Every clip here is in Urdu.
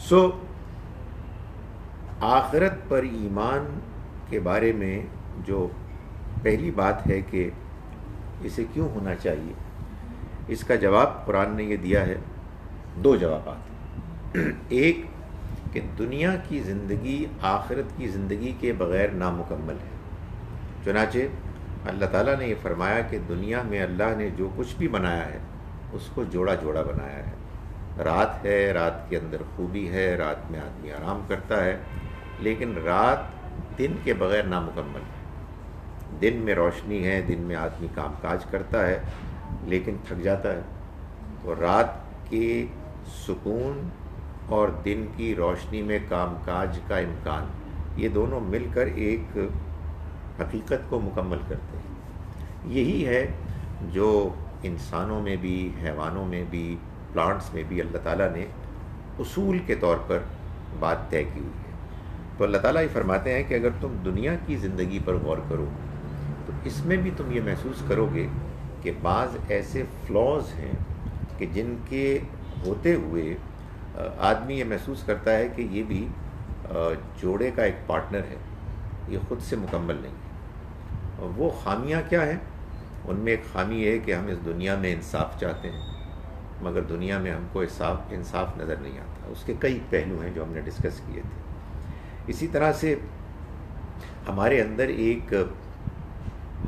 سو آخرت پر ایمان کے بارے میں جو پہلی بات ہے کہ اسے کیوں ہونا چاہیے، اس کا جواب قرآن نے یہ دیا ہے، دو جوابات۔ ایک کہ دنیا کی زندگی آخرت کی زندگی کے بغیر نامکمل ہے، چنانچہ اللہ تعالیٰ نے یہ فرمایا کہ دنیا میں اللہ نے جو کچھ بھی بنایا ہے اس کو جوڑا جوڑا بنایا ہے۔ رات ہے، رات کے اندر خوبی ہے، رات میں آدمی آرام کرتا ہے، لیکن رات دن کے بغیر نامکمل ہے۔ دن میں روشنی ہے، دن میں آدمی کام کاج کرتا ہے لیکن تھک جاتا ہے، تو رات کے سکون اور دن کی روشنی میں کام کاج کا امکان، یہ دونوں مل کر ایک حقیقت کو مکمل کرتے ہیں۔ یہی ہے جو انسانوں میں بھی، حیوانوں میں بھی، پلانٹس میں بھی اللہ تعالیٰ نے اصول کے طور پر بات طے کی ہوئی ہے۔ تو اللہ تعالیٰ یہ فرماتے ہیں کہ اگر تم دنیا کی زندگی پر غور کرو تو اس میں بھی تم یہ محسوس کرو گے کہ بعض ایسے فلاز ہیں کہ جن کے ہوتے ہوئے آدمی یہ محسوس کرتا ہے کہ یہ بھی جوڑے کا ایک پارٹنر ہے، یہ خود سے مکمل نہیں ہے۔ وہ خامیاں کیا ہیں؟ ان میں ایک خامی یہ ہے کہ ہم اس دنیا میں انصاف چاہتے ہیں مگر دنیا میں ہم کو انصاف نظر نہیں آتا۔ اس کے کئی پہلو ہیں جو ہم نے ڈسکس کیے تھے۔ اسی طرح سے ہمارے اندر ایک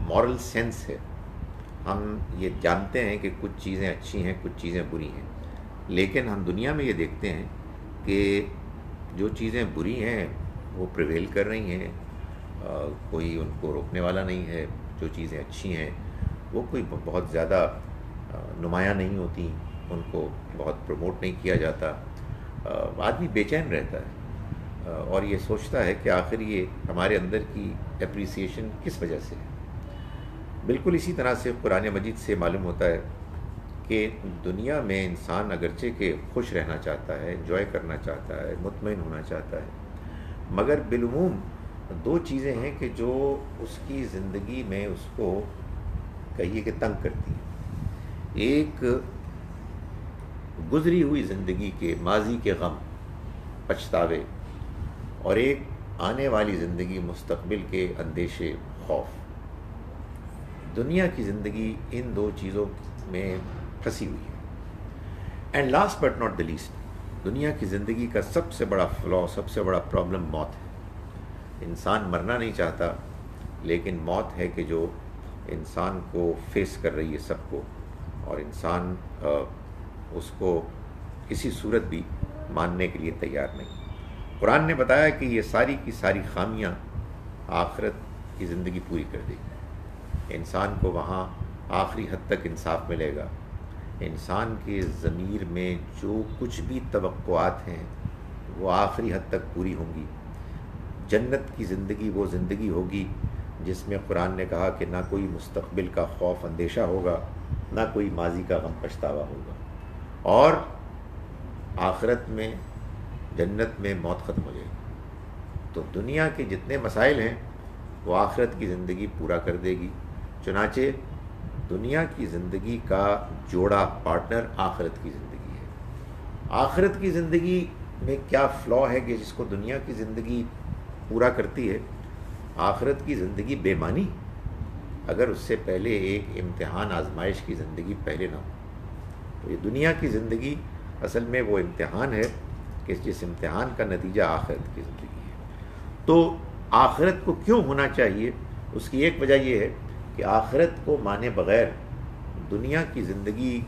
مورل سینس ہے، ہم یہ جانتے ہیں کہ کچھ چیزیں اچھی ہیں، کچھ چیزیں بری ہیں، لیکن ہم دنیا میں یہ دیکھتے ہیں کہ جو چیزیں بری ہیں وہ پریویل کر رہی ہیں، کوئی ان کو روکنے والا نہیں ہے۔ جو چیزیں اچھی ہیں وہ کوئی بہت زیادہ نمایاں نہیں ہوتی، ان کو بہت پروموٹ نہیں کیا جاتا۔ آدمی بے چین رہتا ہے اور یہ سوچتا ہے کہ آخر یہ ہمارے اندر کی اپریسیشن کس وجہ سے ہے۔ بالکل اسی طرح سے قرآن مجید سے معلوم ہوتا ہے کہ دنیا میں انسان اگرچہ کہ خوش رہنا چاہتا ہے، انجوائے کرنا چاہتا ہے، مطمئن ہونا چاہتا ہے، مگر بالعموم دو چیزیں ہیں کہ جو اس کی زندگی میں اس کو کہیے کہ تنگ کرتی ہیں۔ ایک گزری ہوئی زندگی کے ماضی کے غم، پچھتاوے، اور ایک آنے والی زندگی مستقبل کے اندیشے، خوف۔ دنیا کی زندگی ان دو چیزوں میں پھنسی ہوئی ہے۔ And last but not the least, دنیا کی زندگی کا سب سے بڑا فلا، سب سے بڑا پرابلم موت ہے۔ انسان مرنا نہیں چاہتا، لیکن موت ہے کہ جو انسان کو فیس کر رہی ہے سب کو، اور انسان اس کو کسی صورت بھی ماننے کے لیے تیار نہیں۔ قرآن نے بتایا کہ یہ ساری کی ساری خامیاں آخرت کی زندگی پوری کر دے گی۔ انسان کو وہاں آخری حد تک انصاف ملے گا، انسان کے ضمیر میں جو کچھ بھی توقعات ہیں وہ آخری حد تک پوری ہوں گی۔ جنت کی زندگی وہ زندگی ہوگی جس میں قرآن نے کہا کہ نہ کوئی مستقبل کا خوف اندیشہ ہوگا، نہ کوئی ماضی کا غم پچھتاوا ہوگا، اور آخرت میں جنت میں موت ختم ہو جائے گی۔ تو دنیا کے جتنے مسائل ہیں وہ آخرت کی زندگی پورا کر دے گی۔ چنانچہ دنیا کی زندگی کا جوڑا، پارٹنر آخرت کی زندگی ہے۔ آخرت کی زندگی میں کیا فلا ہے کہ جس کو دنیا کی زندگی پورا کرتی ہے؟ آخرت کی زندگی بے معنی، اگر اس سے پہلے ایک امتحان، آزمائش کی زندگی پہلے نہ ہو۔ تو یہ دنیا کی زندگی اصل میں وہ امتحان ہے کہ جس امتحان کا نتیجہ آخرت کی زندگی ہے۔ تو آخرت کو کیوں ہونا چاہیے؟ اس کی ایک وجہ یہ ہے کہ آخرت کو مانے بغیر دنیا کی زندگی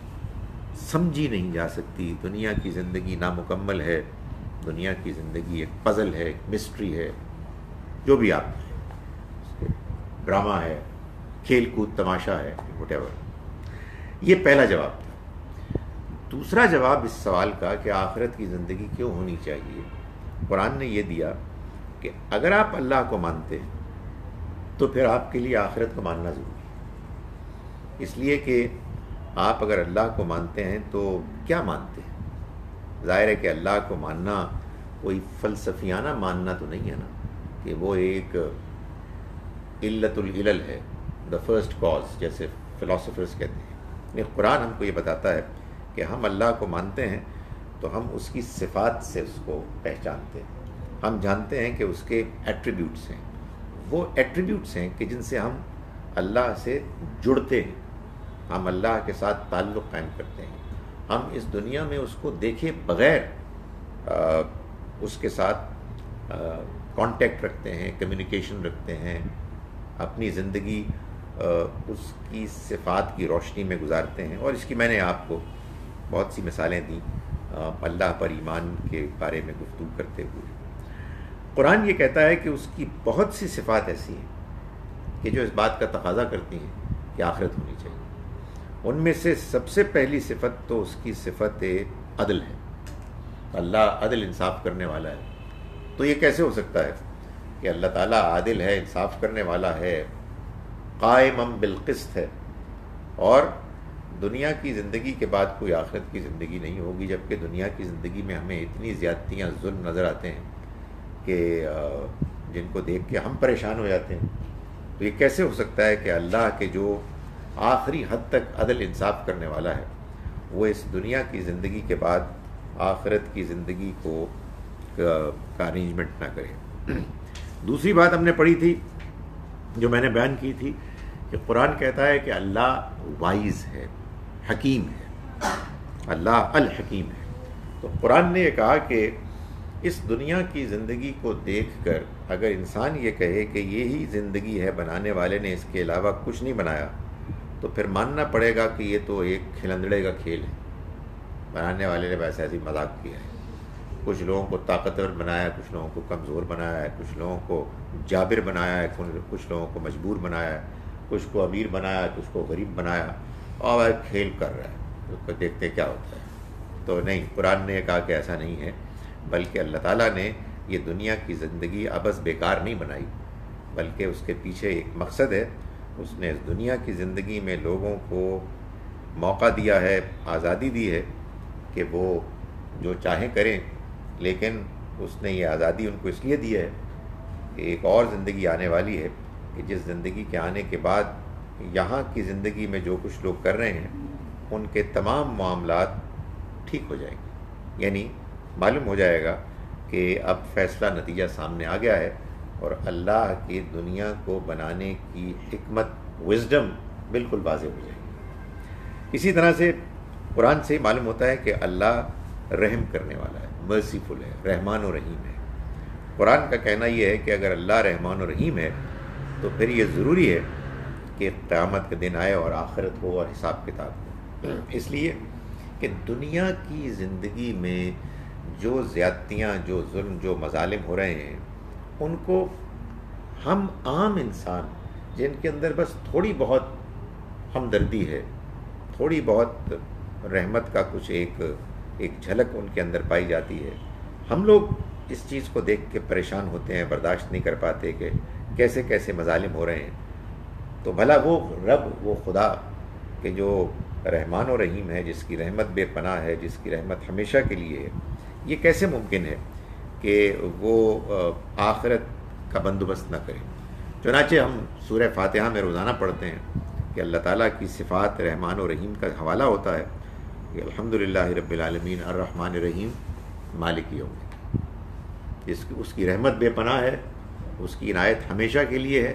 سمجھی نہیں جا سکتی۔ دنیا کی زندگی نامکمل ہے، دنیا کی زندگی ایک پزل ہے، ایک مسٹری ہے، جو بھی آپ ڈرامہ ہے، کھیل کود تماشا ہے، وٹ ایور۔ یہ پہلا جواب تھا۔ دوسرا جواب اس سوال کا کہ آخرت کی زندگی کیوں ہونی چاہیے، قرآن نے یہ دیا کہ اگر آپ اللہ کو مانتے ہیں تو پھر آپ کے لیے آخرت کو ماننا ضروری ہے۔ اس لیے کہ آپ اگر اللہ کو مانتے ہیں تو کیا مانتے ہیں؟ ظاہر ہے کہ اللہ کو ماننا کوئی فلسفیانہ ماننا تو نہیں ہے نا، کہ وہ ایک علت العلل ہے، دا فرسٹ کاز، جیسے فلاسفرز کہتے ہیں۔ قرآن ہم کو یہ بتاتا ہے کہ ہم اللہ کو مانتے ہیں تو ہم اس کی صفات سے اس کو پہچانتے ہیں. ہم جانتے ہیں کہ اس کے ایٹریبیوٹس ہیں. وہ ایٹریبیوٹس ہیں کہ جن سے ہم اللہ سے جڑتے ہیں, ہم اللہ کے ساتھ تعلق قائم کرتے ہیں. ہم اس دنیا میں اس کو دیکھے بغیر اس کے ساتھ کانٹیکٹ رکھتے ہیں, کمیونیکیشن رکھتے ہیں, اپنی زندگی اس کی صفات کی روشنی میں گزارتے ہیں. اور اس کی میں نے آپ کو بہت سی مثالیں دیں اللہ پر ایمان کے بارے میں گفتگو کرتے ہوئے. قرآن یہ کہتا ہے کہ اس کی بہت سی صفات ایسی ہیں کہ جو اس بات کا تقاضا کرتی ہیں کہ آخرت ہونی چاہیے. ان میں سے سب سے پہلی صفت تو اس کی صفت عدل ہے. اللہ عدل انصاف کرنے والا ہے. تو یہ کیسے ہو سکتا ہے کہ اللہ تعالیٰ عادل ہے, انصاف کرنے والا ہے, قائم بالقسط ہے, اور دنیا کی زندگی کے بعد کوئی آخرت کی زندگی نہیں ہوگی, جبکہ دنیا کی زندگی میں ہمیں اتنی زیادتیاں, ظلم نظر آتے ہیں کہ جن کو دیکھ کے ہم پریشان ہو جاتے ہیں. تو یہ کیسے ہو سکتا ہے کہ اللہ کے جو آخری حد تک عدل انصاف کرنے والا ہے وہ اس دنیا کی زندگی کے بعد آخرت کی زندگی کو کا ارینجمنٹ نہ کرے. دوسری بات ہم نے پڑھی تھی جو میں نے بیان کی تھی کہ قرآن کہتا ہے کہ اللہ وائز ہے, حکیم ہے, اللہ الحکیم ہے. تو قرآن نے یہ کہا کہ اس دنیا کی زندگی کو دیکھ کر اگر انسان یہ کہے کہ یہی زندگی ہے, بنانے والے نے اس کے علاوہ کچھ نہیں بنایا, تو پھر ماننا پڑے گا کہ یہ تو ایک کھلندڑے کا کھیل ہے, بنانے والے نے ویسے ایسی مذاق کیا ہے. کچھ لوگوں کو طاقتور بنایا, کچھ لوگوں کو کمزور بنایا ہے, کچھ لوگوں کو جابر بنایا ہے, کچھ لوگوں کو مجبور بنایا ہے, کچھ کو امیر بنایا, کچھ کو غریب بنایا, اور کھیل کر رہا ہے. اس کو دیکھتے کیا ہوتا ہے. تو نہیں, قرآن نے کہا کہ ایسا نہیں ہے, بلکہ اللہ تعالیٰ نے یہ دنیا کی زندگی ابس بیکار نہیں بنائی, بلکہ اس کے پیچھے ایک مقصد ہے. اس نے اس دنیا کی زندگی میں لوگوں کو موقع دیا ہے, آزادی دی ہے کہ وہ جو چاہیں کریں, لیکن اس نے یہ آزادی ان کو اس لیے دی ہے کہ ایک اور زندگی آنے والی ہے کہ جس زندگی کے آنے کے بعد یہاں کی زندگی میں جو کچھ لوگ کر رہے ہیں ان کے تمام معاملات ٹھیک ہو جائیں گے. یعنی معلوم ہو جائے گا کہ اب فیصلہ نتیجہ سامنے آ گیا ہے اور اللہ کی دنیا کو بنانے کی حکمت, وزڈم بالکل واضح ہو جائے گی. اسی طرح سے قرآن سے معلوم ہوتا ہے کہ اللہ رحم کرنے والا ہے, مرسیفل ہے, رحمان و رحیم ہے. قرآن کا کہنا یہ ہے کہ اگر اللہ رحمان و رحیم ہے تو پھر یہ ضروری ہے کہ قیامت کا دن آئے اور آخرت ہو اور حساب کتاب ہو. اس لیے کہ دنیا کی زندگی میں جو زیادتیاں, جو ظلم, جو مظالم ہو رہے ہیں, ان کو ہم عام انسان جن کے اندر بس تھوڑی بہت ہمدردی ہے, تھوڑی بہت رحمت کا کچھ ایک جھلک ان کے اندر پائی جاتی ہے, ہم لوگ اس چیز کو دیکھ کے پریشان ہوتے ہیں, برداشت نہیں کر پاتے کہ کیسے کیسے مظالم ہو رہے ہیں. تو بھلا وہ رب, وہ خدا کہ جو رحمان و رحیم ہے, جس کی رحمت بے پناہ ہے, جس کی رحمت ہمیشہ کے لیے ہے, یہ کیسے ممکن ہے کہ وہ آخرت کا بندوبست نہ کرے. چنانچہ ہم سورہ فاتحہ میں روزانہ پڑھتے ہیں کہ اللہ تعالیٰ کی صفات رحمان و رحیم کا حوالہ ہوتا ہے کہ الحمدللہ رب العالمین الرحمن الرحیم مالک یوم الدین. اس کی رحمت بے پناہ ہے, اس کی عنایت ہمیشہ کے لیے ہے,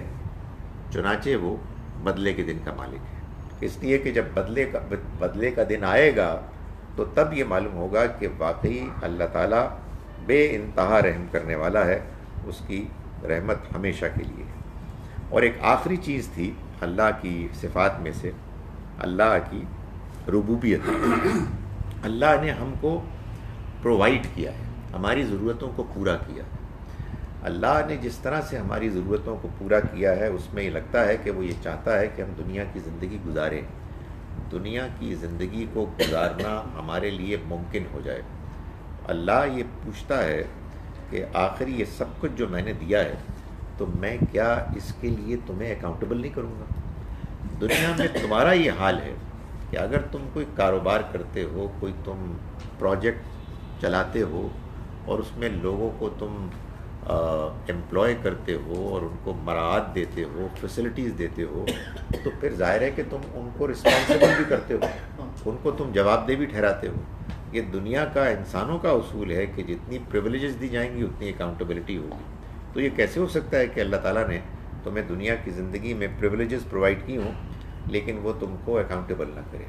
چنانچہ وہ بدلے کے دن کا مالک ہے. اس لیے کہ جب بدلے کا دن آئے گا تو تب یہ معلوم ہوگا کہ واقعی اللہ تعالیٰ بے انتہا رحم کرنے والا ہے, اس کی رحمت ہمیشہ کے لیے ہے. اور ایک آخری چیز تھی اللہ کی صفات میں سے اللہ کی ربوبیت. اللہ نے ہم کو پرووائڈ کیا ہے, ہماری ضرورتوں کو پورا کیا ہے. اللہ نے جس طرح سے ہماری ضرورتوں کو پورا کیا ہے اس میں یہ لگتا ہے کہ وہ یہ چاہتا ہے کہ ہم دنیا کی زندگی گزاریں, دنیا کی زندگی کو گزارنا ہمارے لیے ممکن ہو جائے. اللہ یہ پوچھتا ہے کہ آخر یہ سب کچھ جو میں نے دیا ہے تو میں کیا اس کے لیے تمہیں اکاؤنٹیبل نہیں کروں گا. دنیا میں تمہارا یہ حال ہے کہ اگر تم کوئی کاروبار کرتے ہو, کوئی تم پروجیکٹ چلاتے ہو اور اس میں لوگوں کو تم امپلوائے کرتے ہو اور ان کو مراعات دیتے ہو, فیسلٹیز دیتے ہو, تو پھر ظاہر ہے کہ تم ان کو رسپانسیبل بھی کرتے ہو, ان کو تم جواب دہ بھی ٹھہراتے ہو. یہ دنیا کا انسانوں کا اصول ہے کہ جتنی پریولیجز دی جائیں گی اتنی اکاؤنٹیبلٹی ہوگی. تو یہ کیسے ہو سکتا ہے کہ اللہ تعالیٰ نے تمہیں دنیا کی زندگی میں پریولیجز پرووائڈ کی ہوں لیکن وہ تم کو اکاؤنٹیبل نہ کرے؟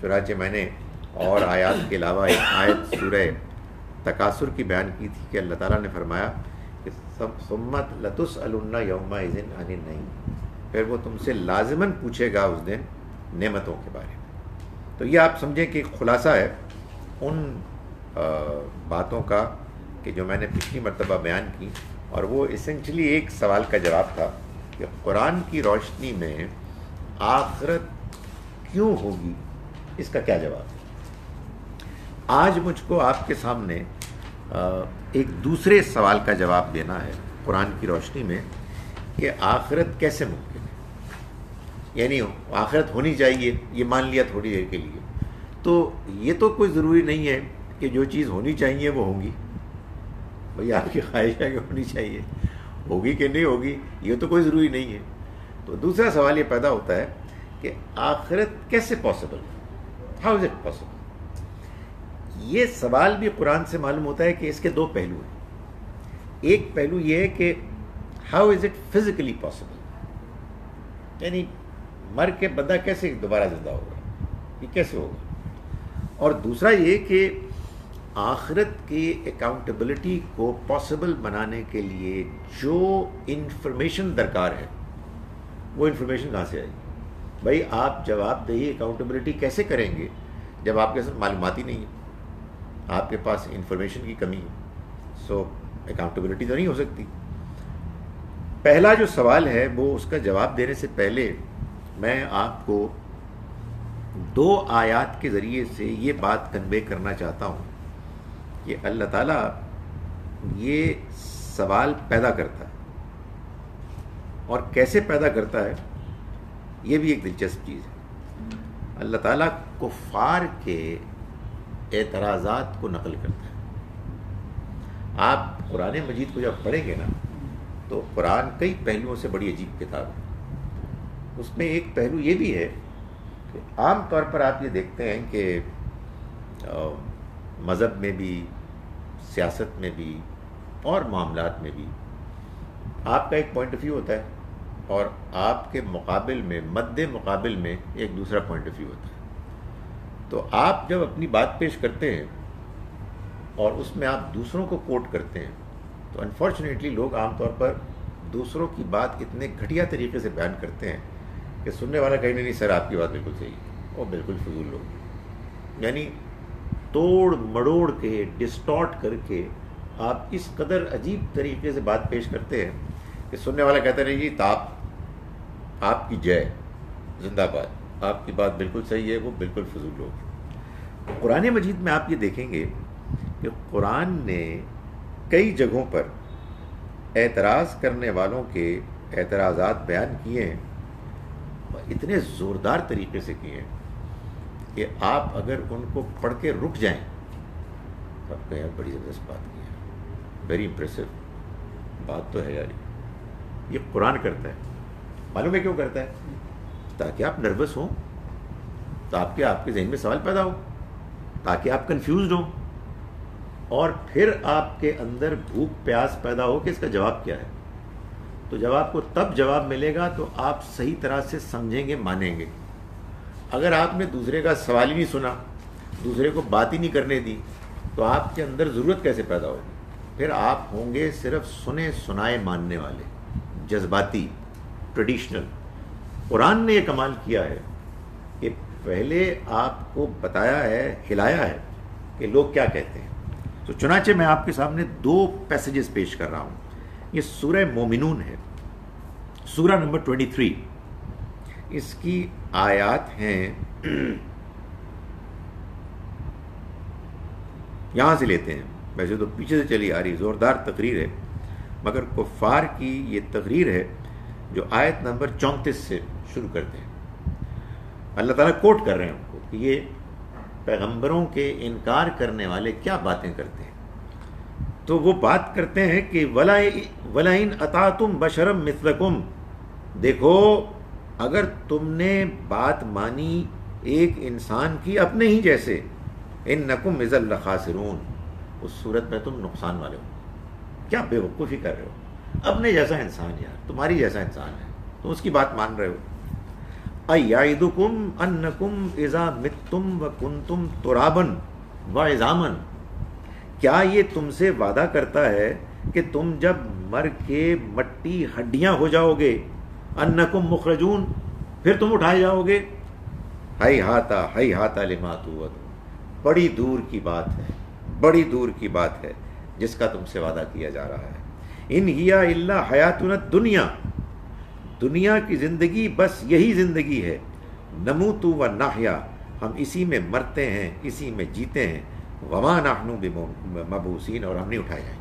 چنانچہ میں نے اور آیات کے علاوہ ایک آیت سورہ تکاثر کی بیان کی تھی کہ اللہ تعالیٰ نے فرمایا کہ ثمت لتسألن یومئذ عن النعیم، پھر وہ تم سے لازماً پوچھے گا اس دن نعمتوں کے بارے میں. تو یہ آپ سمجھیں کہ خلاصہ ہے ان باتوں کا کہ جو میں نے پچھلی مرتبہ بیان کی، اور وہ اسینشلی ایک سوال کا جواب تھا کہ قرآن کی روشنی میں آخرت کیوں ہوگی، اس کا کیا جواب ہے. آج مجھ کو آپ کے سامنے ایک دوسرے سوال کا جواب دینا ہے قرآن کی روشنی میں کہ آخرت کیسے ممکن ہے. یعنی آخرت ہونی چاہیے یہ مان لیا تھوڑی دیر کے لیے، تو یہ تو کوئی ضروری نہیں ہے کہ جو چیز ہونی چاہیے وہ ہوں گی. بھئی آپ کی خواہش ہے کہ ہونی چاہیے، ہوگی کہ نہیں ہوگی یہ تو کوئی ضروری نہیں ہے. تو دوسرا سوال یہ پیدا ہوتا ہے کہ آخرت کیسے پاسبل ہے، ہاؤ از اٹ پاسبل. یہ سوال بھی قرآن سے معلوم ہوتا ہے کہ اس کے دو پہلو ہیں. ایک پہلو یہ ہے کہ how is it physically possible, یعنی مر کے بندہ کیسے دوبارہ زندہ ہوگا، یہ کیسے ہوگا. اور دوسرا یہ کہ آخرت کی اکاؤنٹیبلٹی کو پاسبل بنانے کے لیے جو انفارمیشن درکار ہے وہ انفارمیشن کہاں سے آئے گی. بھائی آپ جواب دہی اکاؤنٹیبلٹی کیسے کریں گے جب آپ کے ساتھ معلومات ہی نہیں ہے، آپ کے پاس انفارمیشن کی کمی ہے. سو اکاؤنٹیبلٹی تو نہیں ہو سکتی. پہلا جو سوال ہے وہ اس کا جواب دینے سے پہلے میں آپ کو دو آیات کے ذریعے سے یہ بات کنوے کرنا چاہتا ہوں کہ اللہ تعالیٰ یہ سوال پیدا کرتا ہے اور کیسے پیدا کرتا ہے یہ بھی ایک دلچسپ چیز ہے. اللہ تعالیٰ کفار کے اعتراضات کو نقل کرتا ہے. آپ قرآن مجید کو جب پڑھیں گے نا تو قرآن کئی پہلوؤں سے بڑی عجیب کتاب ہے. اس میں ایک پہلو یہ بھی ہے کہ عام طور پر آپ یہ دیکھتے ہیں کہ مذہب میں بھی، سیاست میں بھی اور معاملات میں بھی آپ کا ایک پوائنٹ آف ویو ہوتا ہے اور آپ کے مقابل میں، مد مقابل میں ایک دوسرا پوائنٹ آف ویو ہوتا ہے. تو آپ جب اپنی بات پیش کرتے ہیں اور اس میں آپ دوسروں کو کوٹ کرتے ہیں تو انفارچونیٹلی لوگ عام طور پر دوسروں کی بات اتنے گھٹیا طریقے سے بیان کرتے ہیں کہ سننے والا کہنے نہیں سر آپ کی بات بالکل صحیح ہے، وہ بالکل فضول لوگ. یعنی توڑ مڑوڑ کے، ڈسٹارٹ کر کے آپ اس قدر عجیب طریقے سے بات پیش کرتے ہیں کہ سننے والا کہتا رہے جی آپ کی جے زندہ باد، آپ کی بات بالکل صحیح ہے، وہ بالکل فضول لوگ. قرآن مجید میں آپ یہ دیکھیں گے کہ قرآن نے کئی جگہوں پر اعتراض کرنے والوں کے اعتراضات بیان کیے ہیں، اتنے زوردار طریقے سے کیے ہیں کہ آپ اگر ان کو پڑھ کے رک جائیں تو آپ کہیں بڑی زبردست بات کی ہے، ویری امپریسو بات تو ہے یار. یہ قرآن کرتا ہے. معلوم ہے کیوں کرتا ہے؟ تاکہ آپ نروس ہوں، تاکہ آپ کے ذہن میں سوال پیدا ہو، تاکہ آپ کنفیوزڈ ہوں اور پھر آپ کے اندر بھوک پیاس پیدا ہو کہ اس کا جواب کیا ہے. تو جب آپ کو تب جواب ملے گا تو آپ صحیح طرح سے سمجھیں گے، مانیں گے. اگر آپ نے دوسرے کا سوال ہی نہیں سنا، دوسرے کو بات ہی نہیں کرنے دی تو آپ کے اندر ضرورت کیسے پیدا ہوگی؟ پھر آپ ہوں گے صرف سنے سنائے ماننے والے، جذباتی، ٹریڈیشنل. قرآن نے یہ کمال کیا ہے کہ پہلے آپ کو بتایا ہے، ہلایا ہے کہ لوگ کیا کہتے ہیں. تو چنانچہ میں آپ کے سامنے دو پیسیجز پیش کر رہا ہوں. یہ سورہ مومنون ہے، سورہ نمبر 23. اس کی آیات ہیں، یہاں سے لیتے ہیں. ویسے تو پیچھے سے چلی آ رہی زوردار تقریر ہے، مگر کفار کی یہ تقریر ہے جو آیت نمبر 34 سے شروع کرتے ہیں. اللہ تعالیٰ کوٹ کر رہے ہیں ان کو کہ یہ پیغمبروں کے انکار کرنے والے کیا باتیں کرتے ہیں. تو وہ بات کرتے ہیں کہ وَلَئِنْ أَطَعْتُمْ بَشَرًا مِثْلَكُمْ، دیکھو اگر تم نے بات مانی ایک انسان کی اپنے ہی جیسے، انکم اذا لخاسرون، اس صورت میں تم نقصان والے ہو. کیا بے وقوفی کر رہے ہو؟ اپنے جیسا انسان یار، تمہاری جیسا انسان ہے، تم اس کی بات مان رہے ہو. ایعدکم انکم اذا متم وکنتم ترابا وعظاما، کیا یہ تم سے وعدہ کرتا ہے کہ تم جب مر کے مٹی ہڈیاں ہو جاؤ گے، انکم مخرجون، پھر تم اٹھائے جاؤ گے. ہیہاتا لما توعدون، بڑی دور کی بات ہے، بڑی دور کی بات ہے جس کا تم سے وعدہ کیا جا رہا ہے. ان ہی الا حیاتنا الدنیا، دنیا کی زندگی بس یہی زندگی ہے. نموت و نحیا، ہم اسی میں مرتے ہیں، اسی میں جیتے ہیں. وما نحن بمبعوثین، اور ہم نہیں اٹھائے جائیں.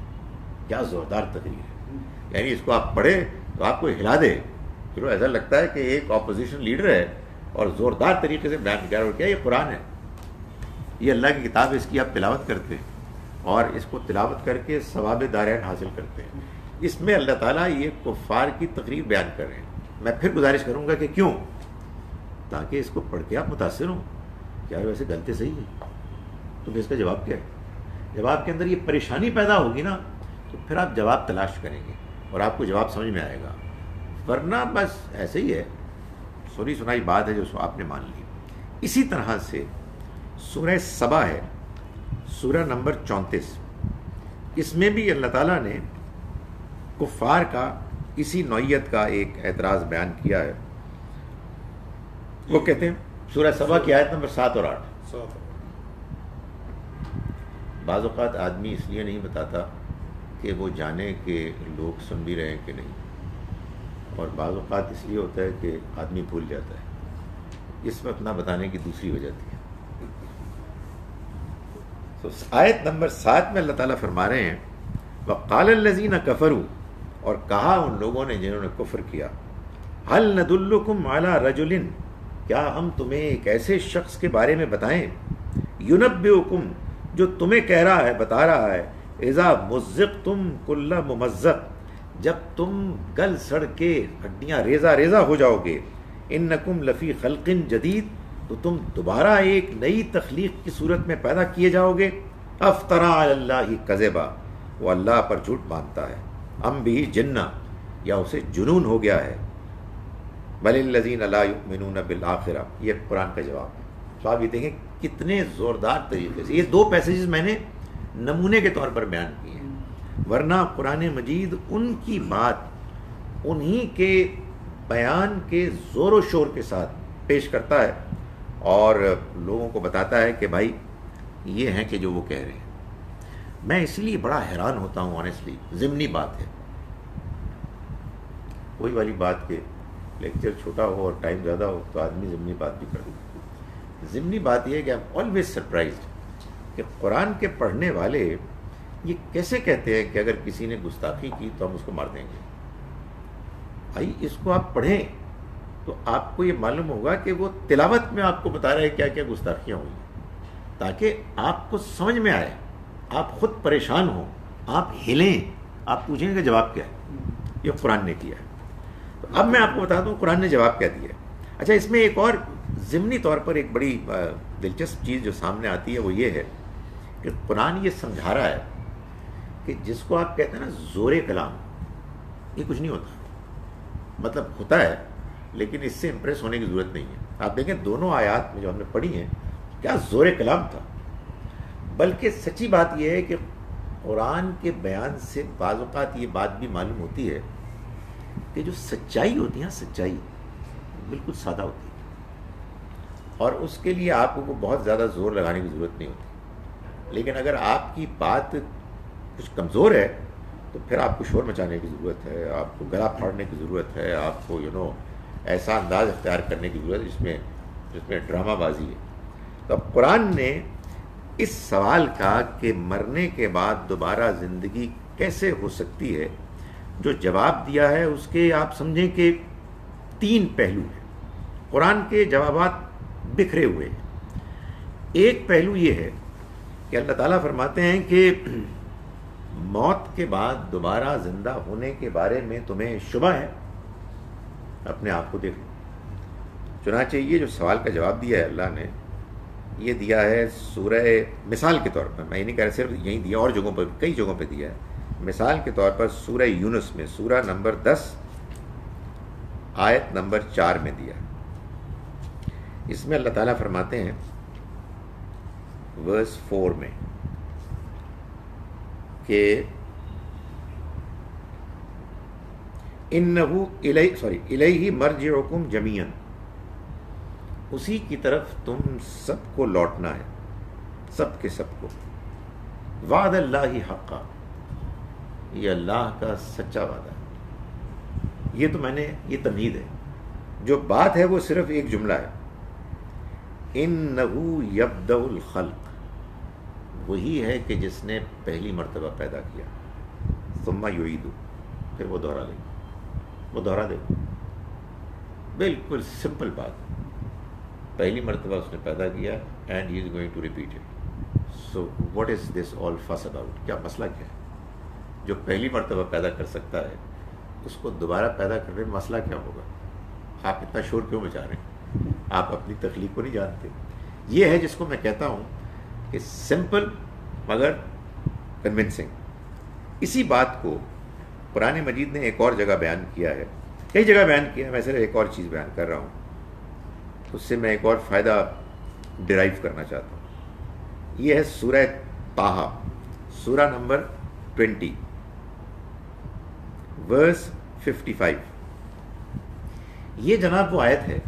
کیا زوردار تقریر ہے، یعنی اس کو آپ پڑھیں تو آپ کو ہلا دے. پھر ایسا لگتا ہے کہ ایک اپوزیشن لیڈر ہے اور زوردار طریقے سے بیان کیا. اور کیا یہ قرآن ہے، یہ اللہ کی کتاب ہے، اس کی آپ تلاوت کرتے ہیں اور اس کو تلاوت کر کے ثواب دارین حاصل کرتے ہیں. اس میں اللہ تعالیٰ یہ کفار کی تقریر بیان کر رہے ہیں. میں پھر گزارش کروں گا کہ کیوں، تاکہ اس کو پڑھ کے آپ متاثر ہوں. کیا ویسے غلطی صحیح ہے؟ تو پھر اس کا جواب کیا ہے؟ جواب کے اندر یہ پریشانی پیدا ہوگی نا، تو پھر آپ جواب تلاش کریں گے اور آپ کو جواب سمجھ میں آئے گا. ورنہ بس ایسے ہی ہے، سنی سنائی بات ہے جو آپ نے مان لی. اسی طرح سے سورہ سبا ہے، سورہ نمبر 34، اس میں بھی اللہ تعالیٰ نے کفار کا اسی نوعیت کا ایک اعتراض بیان کیا ہے. وہ کہتے ہیں سورہ سبا کی آیت نمبر 7 اور 8. بعض اوقات آدمی اس لیے نہیں بتاتا کہ وہ جانے کہ لوگ سن بھی رہے ہیں کہ نہیں، اور بعض اوقات اس لیے ہوتا ہے کہ آدمی بھول جاتا ہے. اس وقت نہ بتانے کی دوسری وجہ تھی. تو آیت نمبر 7 میں اللہ تعالیٰ فرما رہے ہیں وَقَالَ الَّذِينَ كَفَرُوا، اور کہا ان لوگوں نے جنہوں نے کفر کیا، هَلْ نَدُلُّكُمْ عَلَى رَجُلٍ، کیا ہم تمہیں ایک ایسے شخص کے بارے میں بتائیں، يُنَبِّئُكُمْ، جو تمہیں کہہ رہا ہے، بتا رہا ہے، اذا مزقتم کل ممزق، جب تم گل سڑ کے ہڈیاں ریزہ ریزہ ہو جاؤ گے، انکم لفی خلق جدید، تو تم دوبارہ ایک نئی تخلیق کی صورت میں پیدا کیے جاؤ گے. افطرا علی اللہ کذبا، وہ اللہ پر جھوٹ باندھتا ہے. ام بھی جنہ، یا اسے جنون ہو گیا ہے. بل الذین لا یؤمنون بالآخرہ، یہ قرآن کا جواب ہے. تو آپ یہ دیکھیں کتنے زوردار طریقے سے یہ دو پیسیجز میں نے نمونے کے طور پر بیان کیے ہیں. ورنہ قرآن مجید ان کی بات انہی کے بیان کے زور و شور کے ساتھ پیش کرتا ہے اور لوگوں کو بتاتا ہے کہ بھائی یہ ہیں کہ جو وہ کہہ رہے ہیں. میں اس لیے بڑا حیران ہوتا ہوں آنیسٹلی. ضمنی بات ہے، وہی والی بات کہ لیکچر چھوٹا ہو اور ٹائم زیادہ ہو تو آدمی ضمنی بات بھی کر دے. ضمنی بات یہ ہے کہ I'm always surprised کہ قرآن کے پڑھنے والے یہ کیسے کہتے ہیں کہ اگر کسی نے گستاخی کی تو ہم اس کو مار دیں گے. بھائی اس کو آپ پڑھیں تو آپ کو یہ معلوم ہوگا کہ وہ تلاوت میں آپ کو بتا رہے ہیں کیا کیا گستاخیاں ہوئی ہیں، تاکہ آپ کو سمجھ میں آئے، آپ خود پریشان ہوں، آپ ہلیں، آپ پوچھیں کہ جواب کیا ہے. یہ قرآن نے کیا ہے. تو اب میں آپ کو بتا دوں قرآن نے جواب کیا دیا ہے. اچھا، اس میں ایک اور ضمنی طور پر ایک بڑی دلچسپ چیز جو سامنے آتی ہے وہ یہ ہے کہ قرآن یہ سمجھا رہا ہے کہ جس کو آپ کہتے ہیں نا زور کلام، یہ کچھ نہیں ہوتا. مطلب ہوتا ہے لیکن اس سے امپریس ہونے کی ضرورت نہیں ہے. آپ دیکھیں دونوں آیات میں جو ہم نے پڑھی ہیں کیا زور کلام تھا. بلکہ سچی بات یہ ہے کہ قرآن کے بیان سے بعض اوقات یہ بات بھی معلوم ہوتی ہے کہ جو سچائی ہوتی ہے، سچائی بالکل سادہ ہوتی ہے اور اس کے لیے آپ کو بہت زیادہ زور لگانے کی ضرورت نہیں ہوتی. لیکن اگر آپ کی بات کچھ کمزور ہے تو پھر آپ کو شور مچانے کی ضرورت ہے، آپ کو گلا پھاڑنے کی ضرورت ہے، آپ کو ایسا انداز اختیار کرنے کی ضرورت ہے جس میں ڈرامہ بازی ہے. تو اب قرآن نے اس سوال کا کہ مرنے کے بعد دوبارہ زندگی کیسے ہو سکتی ہے جو جواب دیا ہے، اس کے آپ سمجھیں کہ 3 پہلو ہیں. قرآن کے جوابات بکھرے ہوئے ہیں. ایک پہلو یہ ہے کہ اللہ تعالیٰ فرماتے ہیں کہ موت کے بعد دوبارہ زندہ ہونے کے بارے میں تمہیں شبہ ہے، اپنے آپ کو دیکھو. چنانچہ یہ جو سوال کا جواب دیا ہے اللہ نے، یہ دیا ہے سورہ، مثال کے طور پر، میں یہ نہیں کہہ رہا صرف یہیں دیا، اور جگہوں پر کئی جگہوں پہ دیا ہے، مثال کے طور پر سورہ یونس میں سورہ نمبر 10 آیت نمبر 4 میں دیا ہے۔ اس میں اللہ تعالیٰ فرماتے ہیں ورس 4 میں کہ انہو الیہ مرجعکم جمیعا، اسی کی طرف تم سب کو لوٹنا ہے، سب کے سب کو، وعد اللہ حقا، یہ اللہ کا سچا وعدہ ہے۔ یہ تو میں نے، یہ تمہید ہے، جو بات ہے وہ صرف ایک جملہ ہے، انہو یبدأ الخلق، وہی ہے کہ جس نے پہلی مرتبہ پیدا کیا، ثم یعیدہ، پھر وہ دوہرا لے، وہ دوہرا دے، بالکل سمپل بات، پہلی مرتبہ اس نے پیدا کیا and he is going to repeat it. So what is this all fuss about? کیا مسئلہ کیا ہے؟ جو پہلی مرتبہ پیدا کر سکتا ہے اس کو دوبارہ پیدا کرنے میں مسئلہ کیا ہوگا؟ آپ اتنا شور کیوں مچا رہے ہیں؟ آپ اپنی تخلیق کو نہیں جانتے۔ یہ ہے جس کو میں کہتا ہوں کہ سمپل مگر کنونسنگ۔ اسی بات کو قرآن مجید نے ایک اور جگہ بیان کیا ہے، کئی جگہ بیان کیا ہے، میں صرف ایک اور چیز بیان کر رہا ہوں، اس سے میں ایک اور فائدہ ڈرائیو کرنا چاہتا ہوں۔ یہ ہے سورہ طٰہٰ، سورہ نمبر 20 ورس 55۔ یہ جناب وہ آیت ہے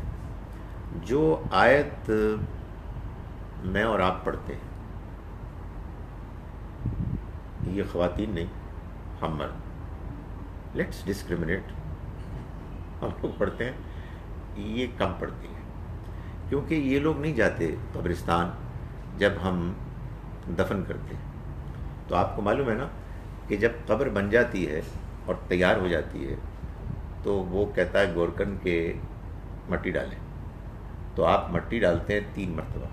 جو آیت میں اور آپ پڑھتے ہیں، یہ خواتین نہیں، ہم مرد، لیٹس ڈسکریمنیٹ، ہم لوگ پڑھتے ہیں، یہ کم پڑھتی ہیں، کیونکہ یہ لوگ نہیں جاتے قبرستان جب ہم دفن کرتے ہیں۔ تو آپ کو معلوم ہے نا کہ جب قبر بن جاتی ہے اور تیار ہو جاتی ہے تو وہ کہتا ہے گورکن کے مٹی ڈالیں، تو آپ مٹی ڈالتے ہیں 3 مرتبہ،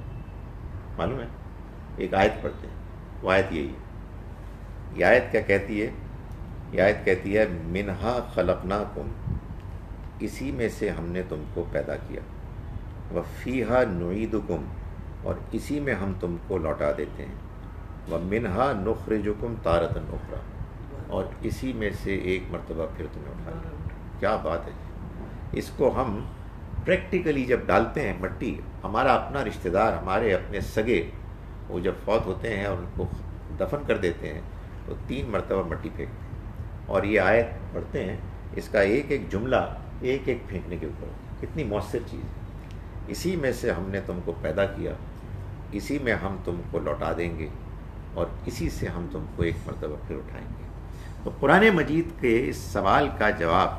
معلوم ہے؟ ایک آیت پڑھتے ہیں، وہ آیت یہی ہے۔ یہ آیت کیا کہتی ہے؟ یہ آیت کہتی ہے منہا خلقناکم، اسی میں سے ہم نے تم کو پیدا کیا، وفیہا نعیدکم، اور اسی میں ہم تم کو لوٹا دیتے ہیں، ومنہا نخرجکم تارۃ اخری، اور اسی میں سے ایک مرتبہ پھر تمہیں اٹھا لیں۔ کیا بات ہے! اس کو ہم پریکٹیکلی جب ڈالتے ہیں مٹی، ہمارا اپنا رشتہ دار، ہمارے اپنے سگے، وہ جب فوت ہوتے ہیں اور ان کو دفن کر دیتے ہیں تو 3 مرتبہ مٹی پھینکتے ہیں، اور یہ آیت پڑھتے ہیں، اس کا ایک ایک جملہ ایک ایک پھینکنے کے اوپر، کتنی مؤثر چیز ہے۔ اسی میں سے ہم نے تم کو پیدا کیا، اسی میں ہم تم کو لوٹا دیں گے، اور اسی سے ہم تم کو ایک مرتبہ پھر اٹھائیں گے۔ تو قرآن مجید کے اس سوال کا جواب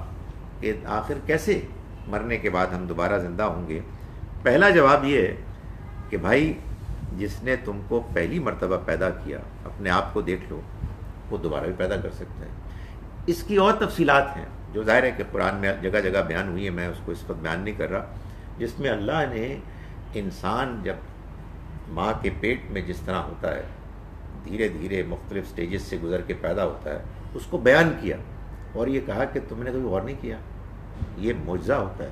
کہ آخر کیسے مرنے کے بعد ہم دوبارہ زندہ ہوں گے، پہلا جواب یہ ہے کہ بھائی جس نے تم کو پہلی مرتبہ پیدا کیا، اپنے آپ کو دیکھ لو، وہ دوبارہ بھی پیدا کر سکتا ہے۔ اس کی اور تفصیلات ہیں جو ظاہر ہے کہ قرآن میں جگہ جگہ بیان ہوئی ہے، میں اس کو اس وقت بیان نہیں کر رہا، جس میں اللہ نے انسان جب ماں کے پیٹ میں جس طرح ہوتا ہے، دھیرے دھیرے مختلف سٹیجز سے گزر کے پیدا ہوتا ہے، اس کو بیان کیا، اور یہ کہا کہ تم نے کبھی غور نہیں کیا، یہ معجزہ ہوتا ہے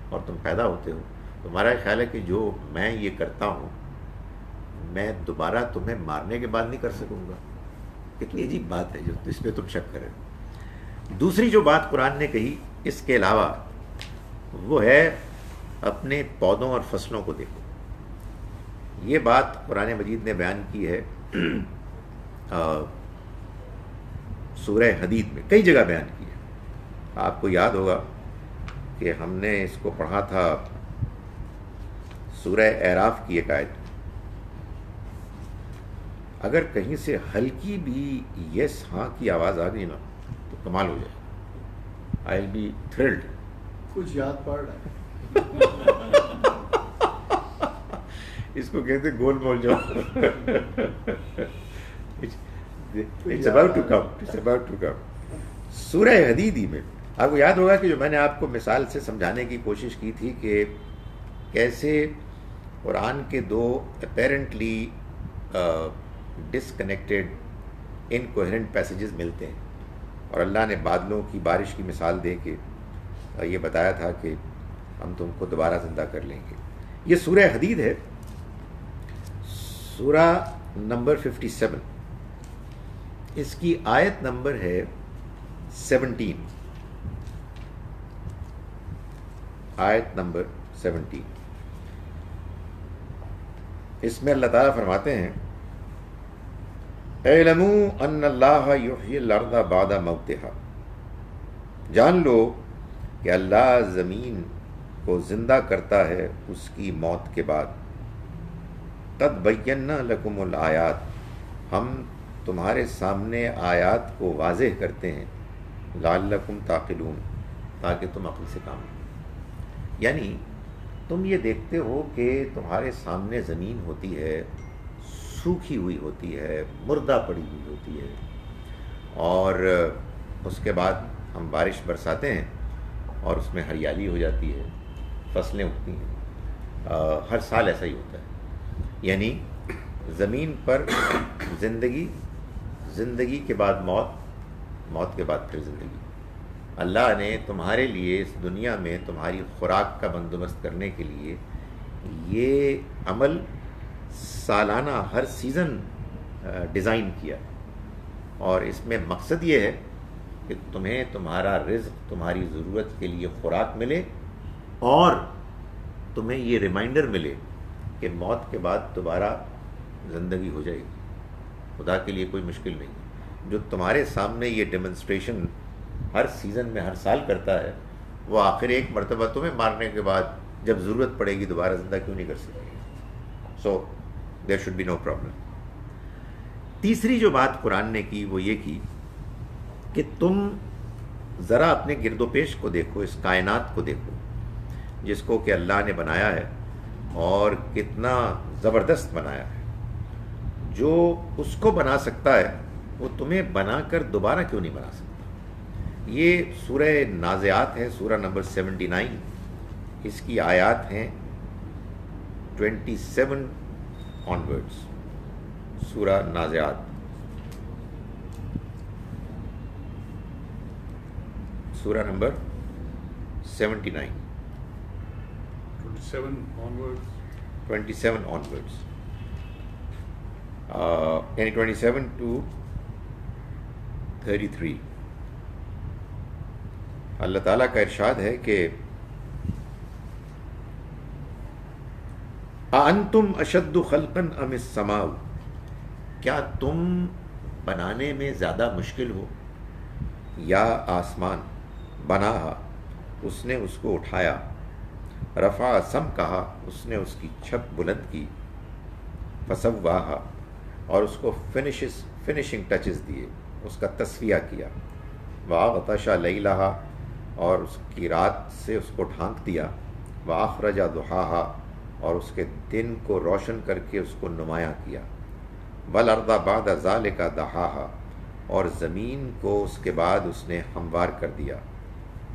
اور تم پیدا ہوتے ہو۔ تمہارا خیال ہے کہ جو میں یہ کرتا ہوں میں دوبارہ تمہیں مارنے کے بعد نہیں کر سکوں گا؟ کتنی عجیب بات ہے جو اس پہ تم شک کرے۔ دوسری جو بات قرآن نے کہی اس کے علاوہ، وہ ہے اپنے پودوں اور فصلوں کو دیکھو۔ یہ بات قرآن مجید نے بیان کی ہے سورہ حدید میں، کئی جگہ بیان کی ہے۔ آپ کو یاد ہوگا کہ ہم نے اس کو پڑھا تھا سورہ اعراف کی ایک آیت۔ اگر کہیں سے ہلکی بھی یس ہاں کی آواز آ گئی نا تو کمال ہو جائے، آئی ول بی تھرلڈ۔ کچھ یاد پڑ رہا ہے، اس کو کہتے گول مول جو It's about to come. It's about to come. سورہ حدیدی میں آپ کو یاد ہوگا کہ جو میں نے آپ کو مثال سے سمجھانے کی کوشش کی تھی کہ کیسے قرآن کے 2 اپیرنٹلی ڈسکنیکٹڈ انکوہرنٹ پیسیجز ملتے ہیں، اور اللہ نے بادلوں کی بارش کی مثال دے کے یہ بتایا تھا کہ ہم تم کو دوبارہ زندہ کر لیں گے۔ یہ سورہ حدید ہے، سورہ نمبر 57، اس کی آیت نمبر ہے 17، آیت نمبر 17۔ اس میں اللہ تعالیٰ فرماتے ہیں اعلموا ان اللہ یحیی الارض بعد موتہا، جان لو کہ اللہ زمین کو زندہ کرتا ہے اس کی موت کے بعد۔ قد بینا لکم الآیات، ہم تمہارے سامنے آیات کو واضح کرتے ہیں، لعلکم تعقلون، تاکہ تم عقل سے کام لو۔ یعنی تم یہ دیکھتے ہو کہ تمہارے سامنے زمین ہوتی ہے، سوکھی ہوئی ہوتی ہے، مردہ پڑی ہوئی ہوتی ہے، اور اس کے بعد ہم بارش برساتے ہیں اور اس میں ہریالی ہو جاتی ہے، فصلیں اگتی ہیں۔ ہر سال ایسا ہی ہوتا ہے، یعنی زمین پر زندگی، زندگی کے بعد موت، موت کے بعد پھر زندگی۔ اللہ نے تمہارے لیے اس دنیا میں تمہاری خوراک کا بندوبست کرنے کے لیے یہ عمل سالانہ ہر سیزن ڈیزائن کیا، اور اس میں مقصد یہ ہے کہ تمہیں تمہارا رزق، تمہاری ضرورت کے لیے خوراک ملے، اور تمہیں یہ ریمائنڈر ملے کہ موت کے بعد دوبارہ زندگی ہو جائے گی۔ خدا کے لیے کوئی مشکل نہیں۔ جو تمہارے سامنے یہ ڈیمونسٹریشن ہر سیزن میں ہر سال کرتا ہے، وہ آخر ایک مرتبہ تمہیں مارنے کے بعد جب ضرورت پڑے گی دوبارہ زندہ کیوں نہیں کر سکے گی؟ So there should be no problem. تیسری جو بات قرآن نے کی وہ یہ کی کہ تم ذرا اپنے گرد و پیش کو دیکھو، اس کائنات کو دیکھو جس کو کہ اللہ نے بنایا ہے، اور کتنا زبردست بنایا ہے۔ جو اس کو بنا سکتا ہے وہ تمہیں بنا کر دوبارہ کیوں نہیں بنا سکتا؟ یہ سورہ نازعات ہے، سورہ نمبر 79، اس کی آیات ہیں 27 آنورڈس۔ سورہ نازعات، سورہ نمبر 79، 27 onwards، یعنی 27 to 33۔ اللہ تعالیٰ کا ارشاد ہے کہ اَأَنْتُمْ أَشَدُّ خَلْقًا أَمِ السَّمَاءُ، کیا تم بنانے میں زیادہ مشکل ہو یا آسمان؟ بناہا، اس نے اس کو اٹھایا، رفع سمکہا، اس نے اس کی چھت بلند کی، فسواہا، اور اس کو فنشنگ ٹچز دیے، اس کا تسویہ کیا، وَأَغْطَشَ لَيْلَهَا، اور اس کی رات سے اس کو ڈھانک دیا، وَأَخْرَجَ ضُحَاهَا، اور اس کے دن کو روشن کر کے اس کو نمایاں کیا، وَالْأَرْضَ بَعْدَ ذَلِكَ دَحَاهَا، اور زمین کو اس کے بعد اس نے ہموار کر دیا،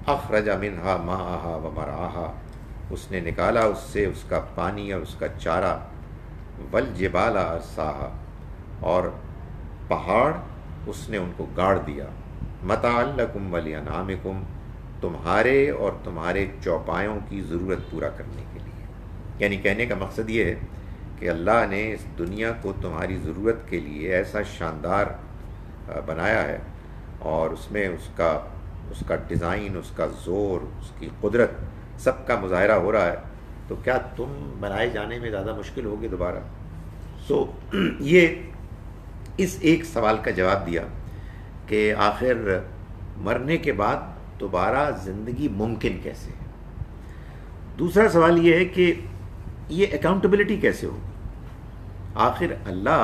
أَخْرَجَ مِنْهَا مَاءَهَا وَمَرْعَاهَا، اس نے نکالا اس سے اس کا پانی اور اس کا چارہ، وَالْجِبَالَ أَرْسَاهَا، اور پہاڑ اس نے ان کو گاڑ دیا، مَتَاعًا لَكُمْ وَلِأَنْعَامِكُمْ، تمہارے اور تمہارے چوپایوں کی ضرورت پورا کرنے کے لیے۔ یعنی کہنے کا مقصد یہ ہے کہ اللہ نے اس دنیا کو تمہاری ضرورت کے لیے ایسا شاندار بنایا ہے، اور اس میں اس کا ڈیزائن، اس کا زور، اس کی قدرت سب کا مظاہرہ ہو رہا ہے، تو کیا تم بنائے جانے میں زیادہ مشکل ہوگی دوبارہ؟ سو یہ اس ایک سوال کا جواب دیا کہ آخر مرنے کے بعد دوبارہ زندگی ممکن کیسے ہے۔ دوسرا سوال یہ ہے کہ یہ اکاؤنٹیبلٹی کیسے ہوگی؟ آخر اللہ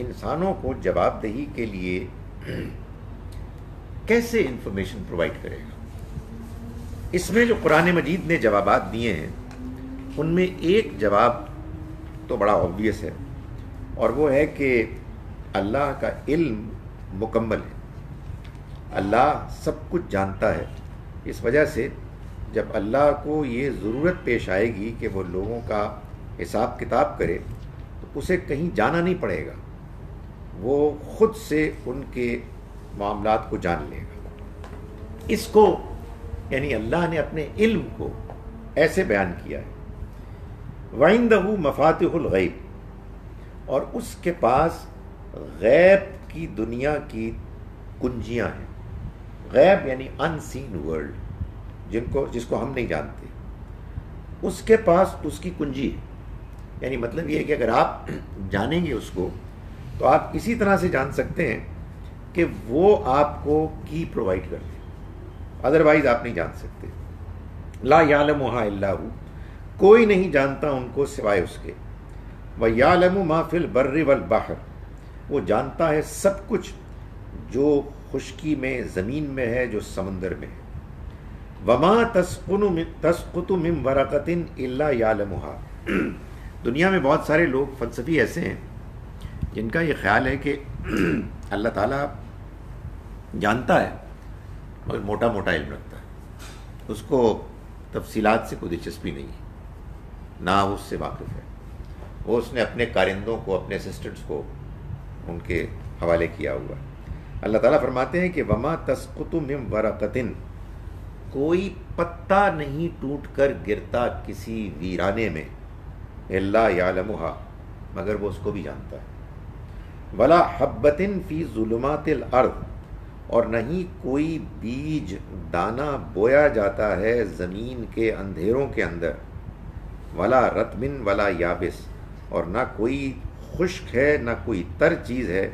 انسانوں کو جواب دہی کے لیے کیسے انفارمیشن پرووائڈ کرے گا؟ اس میں جو قرآن مجید نے جوابات دیے ہیں ان میں ایک جواب تو بڑا obvious ہے، اور وہ ہے کہ اللہ کا علم مکمل ہے، اللہ سب کچھ جانتا ہے۔ اس وجہ سے جب اللہ کو یہ ضرورت پیش آئے گی کہ وہ لوگوں کا حساب کتاب کرے تو اسے کہیں جانا نہیں پڑے گا، وہ خود سے ان کے معاملات کو جان لے گا۔ اس کو یعنی اللہ نے اپنے علم کو ایسے بیان کیا ہے، وَعِندَهُ مَفَاتِحُ الْغَيْبِ، اور اس کے پاس غیب کی دنیا کی کنجیاں ہیں. غیب یعنی ان سین ورلڈ، جس کو ہم نہیں جانتے، اس کے پاس اس کی کنجی ہے. یعنی مطلب یہ ہے کہ اگر آپ جانیں گے اس کو تو آپ اسی طرح سے جان سکتے ہیں کہ وہ آپ کو کی پرووائڈ کرتے ہیں، ادروائز آپ نہیں جان سکتے. لا یعلمها الا ہو، کوئی نہیں جانتا ان کو سوائے اس کے. وَيَعْلَمُ مَا فِي الْبَرِّ وَالْبَحْرِ، وہ جانتا ہے سب کچھ جو خشکی میں، زمین میں ہے، جو سمندر میں ہے. وَمَا تَسْقُطُ مِن وَرَقَةٍ إِلَّا يَعْلَمُهَا. دنیا میں بہت سارے لوگ فلسفی ایسے ہیں جن کا یہ خیال ہے کہ اللہ تعالیٰ جانتا ہے اور موٹا موٹا علم رکھتا ہے، اس کو تفصیلات سے کوئی دلچسپی نہیں ہے، نہ اس سے واقف ہے. وہ اس نے اپنے کارندوں کو، اپنے اسسٹنٹس کو ان کے حوالے کیا ہوا. اللہ تعالیٰ فرماتے ہیں کہ وما تسقط من ورقۃ، کوئی پتا نہیں ٹوٹ کر گرتا کسی ویرانے میں، الا یعلمھا، مگر وہ اس کو بھی جانتا ہے. ولا حبۃ فی ظلمات الارض، اور نہیں کوئی بیج دانہ بویا جاتا ہے زمین کے اندھیروں کے اندر. ولا رطب ولا یابس، اور نہ کوئی خشک ہے نہ کوئی تر چیز ہے،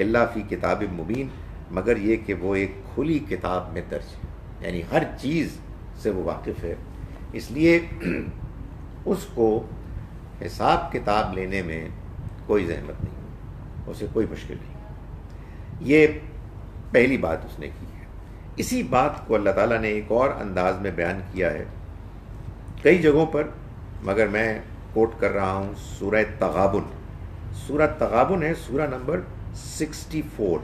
الا فی کتاب مبین، مگر یہ کہ وہ ایک کھلی کتاب میں درج ہے. یعنی ہر چیز سے وہ واقف ہے، اس لیے اس کو حساب کتاب لینے میں کوئی زحمت نہیں، اسے کوئی مشکل نہیں. یہ پہلی بات اس نے کی ہے. اسی بات کو اللہ تعالیٰ نے ایک اور انداز میں بیان کیا ہے کئی جگہوں پر، مگر میں کوٹ کر رہا ہوں سورہ تغابن. سورہ تغابن ہے سورہ نمبر 64،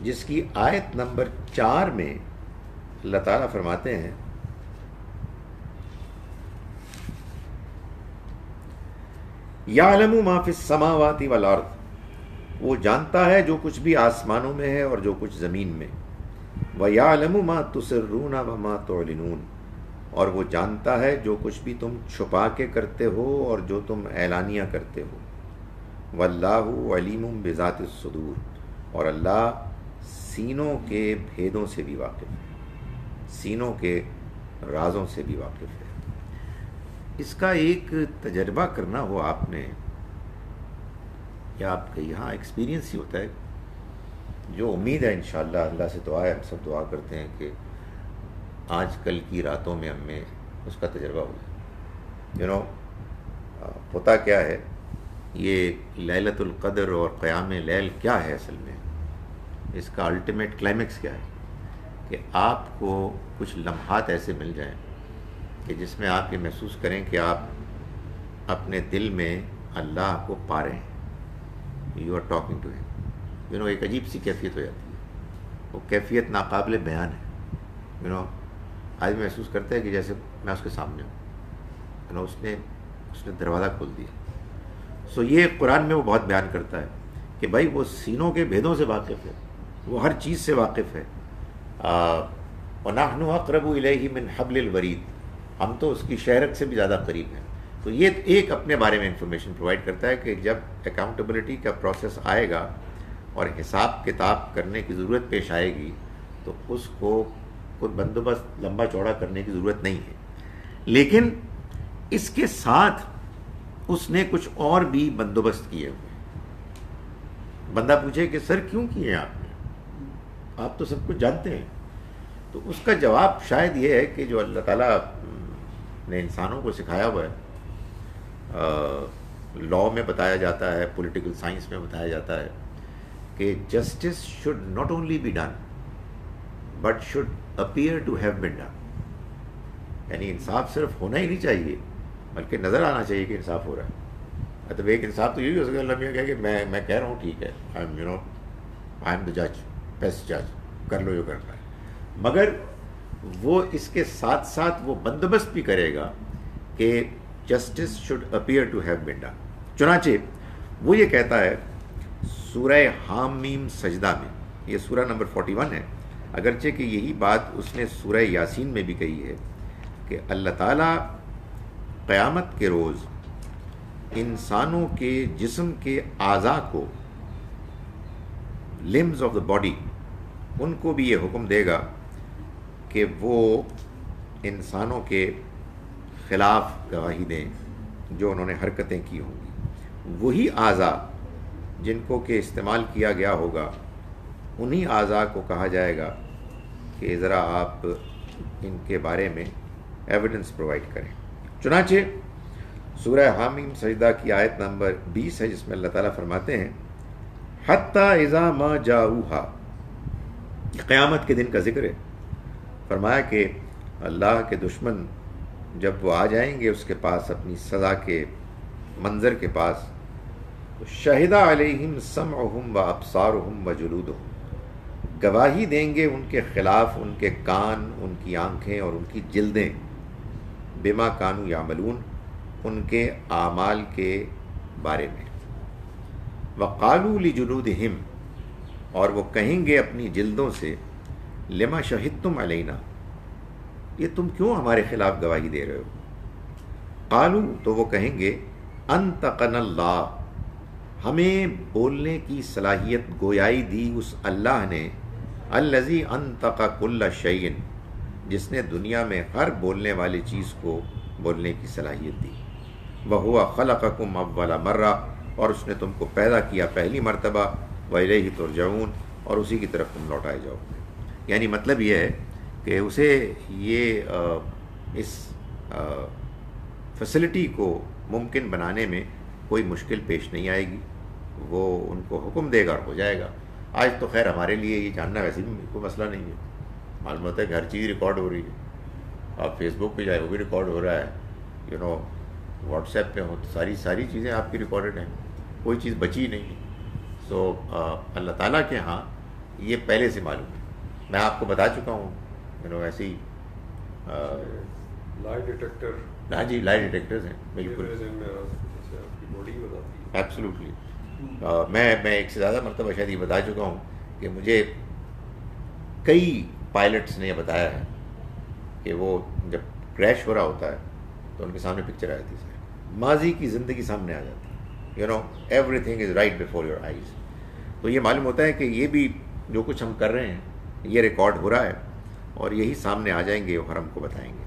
جس کی آیت نمبر 4 میں اللہ تعالیٰ فرماتے ہیں یعلم ما فی السماوات والارض، وہ جانتا ہے جو کچھ بھی آسمانوں میں ہے اور جو کچھ زمین میں. وَيَعْلَمُ مَا تُسِرُّونَ وَمَا تُعْلِنُونَ، اور وہ جانتا ہے جو کچھ بھی تم چھپا کے کرتے ہو اور جو تم اعلانیہ کرتے ہو. وَاللَّهُ عَلِيمٌ بِذَاتِ الصُّدُورِ، اور اللہ سینوں کے بھیدوں سے بھی واقف ہے، سینوں کے رازوں سے بھی واقف ہے. اس کا ایک تجربہ کرنا ہو آپ نے، یا آپ کا یہاں ایکسپیرینس ہی ہوتا ہے، جو امید ہے انشاءاللہ، اللہ سے دعا ہے، ہم سب دعا کرتے ہیں کہ آج کل کی راتوں میں ہمیں اس کا تجربہ ہو. ہوتا کیا ہے، یہ لیلۃ القدر اور قیام لیل کیا ہے اصل میں، اس کا الٹیمیٹ کلائمیکس کیا ہے کہ آپ کو کچھ لمحات ایسے مل جائیں کہ جس میں آپ یہ محسوس کریں کہ آپ اپنے دل میں اللہ کو پا رہے ہیں، یو آر ٹاکنگ ٹو ہم. ایک عجیب سی کیفیت ہو جاتی ہے، وہ کیفیت ناقابل بیان ہے. آدمی محسوس کرتا ہے کہ جیسے میں اس کے سامنے ہوں، اس نے دروازہ کھول دیا. یہ قرآن میں وہ بہت بیان کرتا ہے کہ بھائی وہ سینوں کے بھیدوں سے واقف ہے، وہ ہر چیز سے واقف ہے. وَنَحْنُ أَقْرَبُ إِلَيْهِ مِنْ حَبْلِ الْوَرِيدِ، ہم تو اس کی شہرت سے بھی زیادہ قریب ہیں. تو یہ ایک اپنے بارے میں انفارمیشن پرووائڈ کرتا ہے کہ جب اکاؤنٹیبلٹی کا پروسیس آئے گا اور حساب کتاب کرنے کی ضرورت پیش آئے گی تو اس کو کوئی بندوبست لمبا چوڑا کرنے کی ضرورت نہیں ہے. لیکن اس کے ساتھ اس نے کچھ اور بھی بندوبست کیے ہوئے. بندہ پوچھے کہ سر کیوں کیے آپ نے، آپ تو سب کچھ جانتے ہیں. تو اس کا جواب شاید یہ ہے کہ جو اللہ تعالیٰ نے انسانوں کو سکھایا ہوا ہے، لاء میں بتایا جاتا ہے، پولیٹیکل سائنس میں بتایا جاتا ہے کہ justice should not only be done but should appear to have been done. یعنی انصاف صرف ہونا ہی نہیں چاہیے بلکہ نظر آنا چاہیے کہ انصاف ہو رہا ہے. مطلب ایک انصاف تو یہ بھی ہو سکتا ہے، اللہ میاں کہے کہ میں کہہ رہا ہوں ٹھیک ہے، آئی ایم دا جج، بیسٹ جج، کر لو جو کرنا ہے. مگر وہ اس کے ساتھ ساتھ وہ بندوبست بھی کرے گا کہ justice should appear to have been done. چنانچہ وہ یہ کہتا ہے سورہ حامیم سجدہ میں، یہ سورہ نمبر 41 ہے، اگرچہ کہ یہی بات اس نے سورہ یاسین میں بھی کہی ہے کہ اللہ تعالیٰ قیامت کے روز انسانوں کے جسم کے اعضاء کو، لمز آف دا باڈی، ان کو بھی یہ حکم دے گا کہ وہ انسانوں کے خلاف گواہی دیں جو انہوں نے حرکتیں کی ہوں گی۔ وہی اعضاء جن کو کہ استعمال کیا گیا ہوگا، انہی اعضاء کو کہا جائے گا کہ ذرا آپ ان کے بارے میں ایویڈنس پرووائڈ کریں۔ چنانچہ سورہ حامیم سجدہ کی آیت نمبر 20 ہے، جس میں اللہ تعالیٰ فرماتے ہیں حتیٰ اذا ما جاؤہا، قیامت کے دن کا ذکر ہے۔ فرمایا کہ اللہ کے دشمن جب وہ آ جائیں گے اس کے پاس، اپنی سزا کے منظر کے پاس، تو شہد علیہم سمعہم و ابصارہم و جلودہم، گواہی دیں گے ان کے خلاف ان کے کان، ان کی آنکھیں اور ان کی جلدیں، بما کانوا یعملون، ان کے اعمال کے بارے میں۔ وقالوا لجلودہم، اور وہ کہیں گے اپنی جلدوں سے، لما شہدتم علینا، یہ تم کیوں ہمارے خلاف گواہی دے رہے ہو؟ قالوا، تو وہ کہیں گے، انطقنا اللہ، ہمیں بولنے کی صلاحیت گویائی دی اس اللہ نے، الذی انطق کل شیء، جس نے دنیا میں ہر بولنے والی چیز کو بولنے کی صلاحیت دی۔ وہو خلقکم اول مرہ، اور اس نے تم کو پیدا کیا پہلی مرتبہ، وإلیہ ترجعون، اور اسی کی طرف تم لوٹائے جاؤ گے۔ یعنی مطلب یہ ہے کہ اسے یہ اس فیسلٹی کو ممکن بنانے میں کوئی مشکل پیش نہیں آئے گی، وہ ان کو حکم دے گا اور ہو جائے گا۔ آج تو خیر ہمارے لیے یہ جاننا ویسے بھی کوئی مسئلہ نہیں ہے، معلوم ہوتا ہے کہ ہر چیز ریکارڈ ہو رہی ہے۔ آپ فیس بک پہ جائے وہ بھی ریکارڈ ہو رہا ہے، واٹس ایپ پہ ہو، ساری چیزیں آپ کی ریکارڈڈ ہیں، کوئی چیز بچی نہیں ہے۔ سو اللہ تعالیٰ کے ہاں یہ پہلے سے معلوم ہے، میں آپ کو بتا چکا ہوں، ایسے ہی لائی ڈیٹیکٹر، ہاں جی، لائی ڈیٹیکٹرز ہیں، بالکل ایبسلیوٹلی۔ میں ایک سے زیادہ مرتبہ شاید یہ بتا چکا ہوں کہ مجھے کئی پائلٹس نے یہ بتایا ہے کہ وہ جب کریش ہو رہا ہوتا ہے تو ان کے سامنے پکچر آتی ہے، ماضی کی زندگی سامنے آ جاتی ہے، everything is right before your eyes. تو یہ معلوم ہوتا ہے کہ یہ بھی جو کچھ ہم کر رہے ہیں یہ ریکارڈ ہو رہا ہے، اور یہی سامنے آ جائیں گے اور ہم کو بتائیں گے۔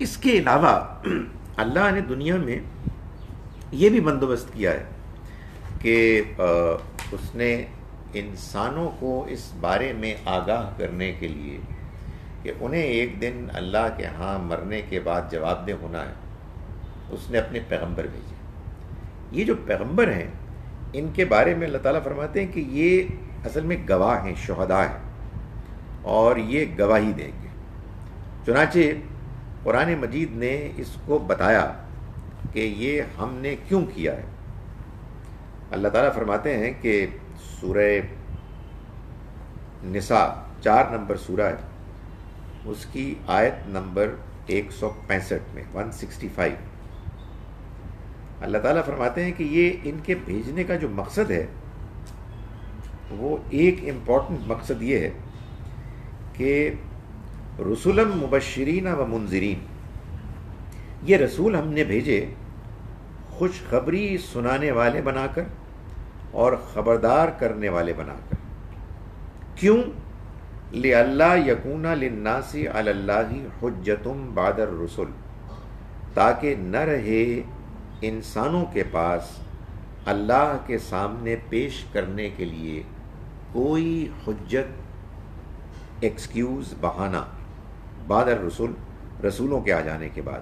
اس کے علاوہ اللہ نے دنیا میں یہ بھی بندوبست کیا ہے کہ اس نے انسانوں کو اس بارے میں آگاہ کرنے کے لیے کہ انہیں ایک دن اللہ کے ہاں مرنے کے بعد جواب دہ ہونا ہے، اس نے اپنے پیغمبر بھیجے۔ یہ جو پیغمبر ہیں ان کے بارے میں اللہ تعالیٰ فرماتے ہیں کہ یہ اصل میں گواہ ہیں، شہداء ہیں، اور یہ گواہی دیں گے۔ چنانچہ قرآن مجید نے اس کو بتایا کہ یہ ہم نے کیوں کیا ہے۔ اللہ تعالیٰ فرماتے ہیں کہ سورہ نساء 4 نمبر سورہ ہے، اس کی آیت نمبر 165 میں 165 اللہ تعالیٰ فرماتے ہیں کہ یہ ان کے بھیجنے کا جو مقصد ہے وہ ایک امپورٹنٹ مقصد یہ ہے کہ رسولا مبشرین و منذرین، یہ رسول ہم نے بھیجے خوشخبری سنانے والے بنا کر اور خبردار کرنے والے بنا کر۔ کیوں؟ لئلا یکون للناس علی اللہ حجۃ بعد الرسل، تاکہ نہ رہے انسانوں کے پاس اللہ کے سامنے پیش کرنے کے لیے کوئی حجت، ایکسکیوز، بہانہ، بعد الرسل، رسولوں کے آ جانے کے بعد۔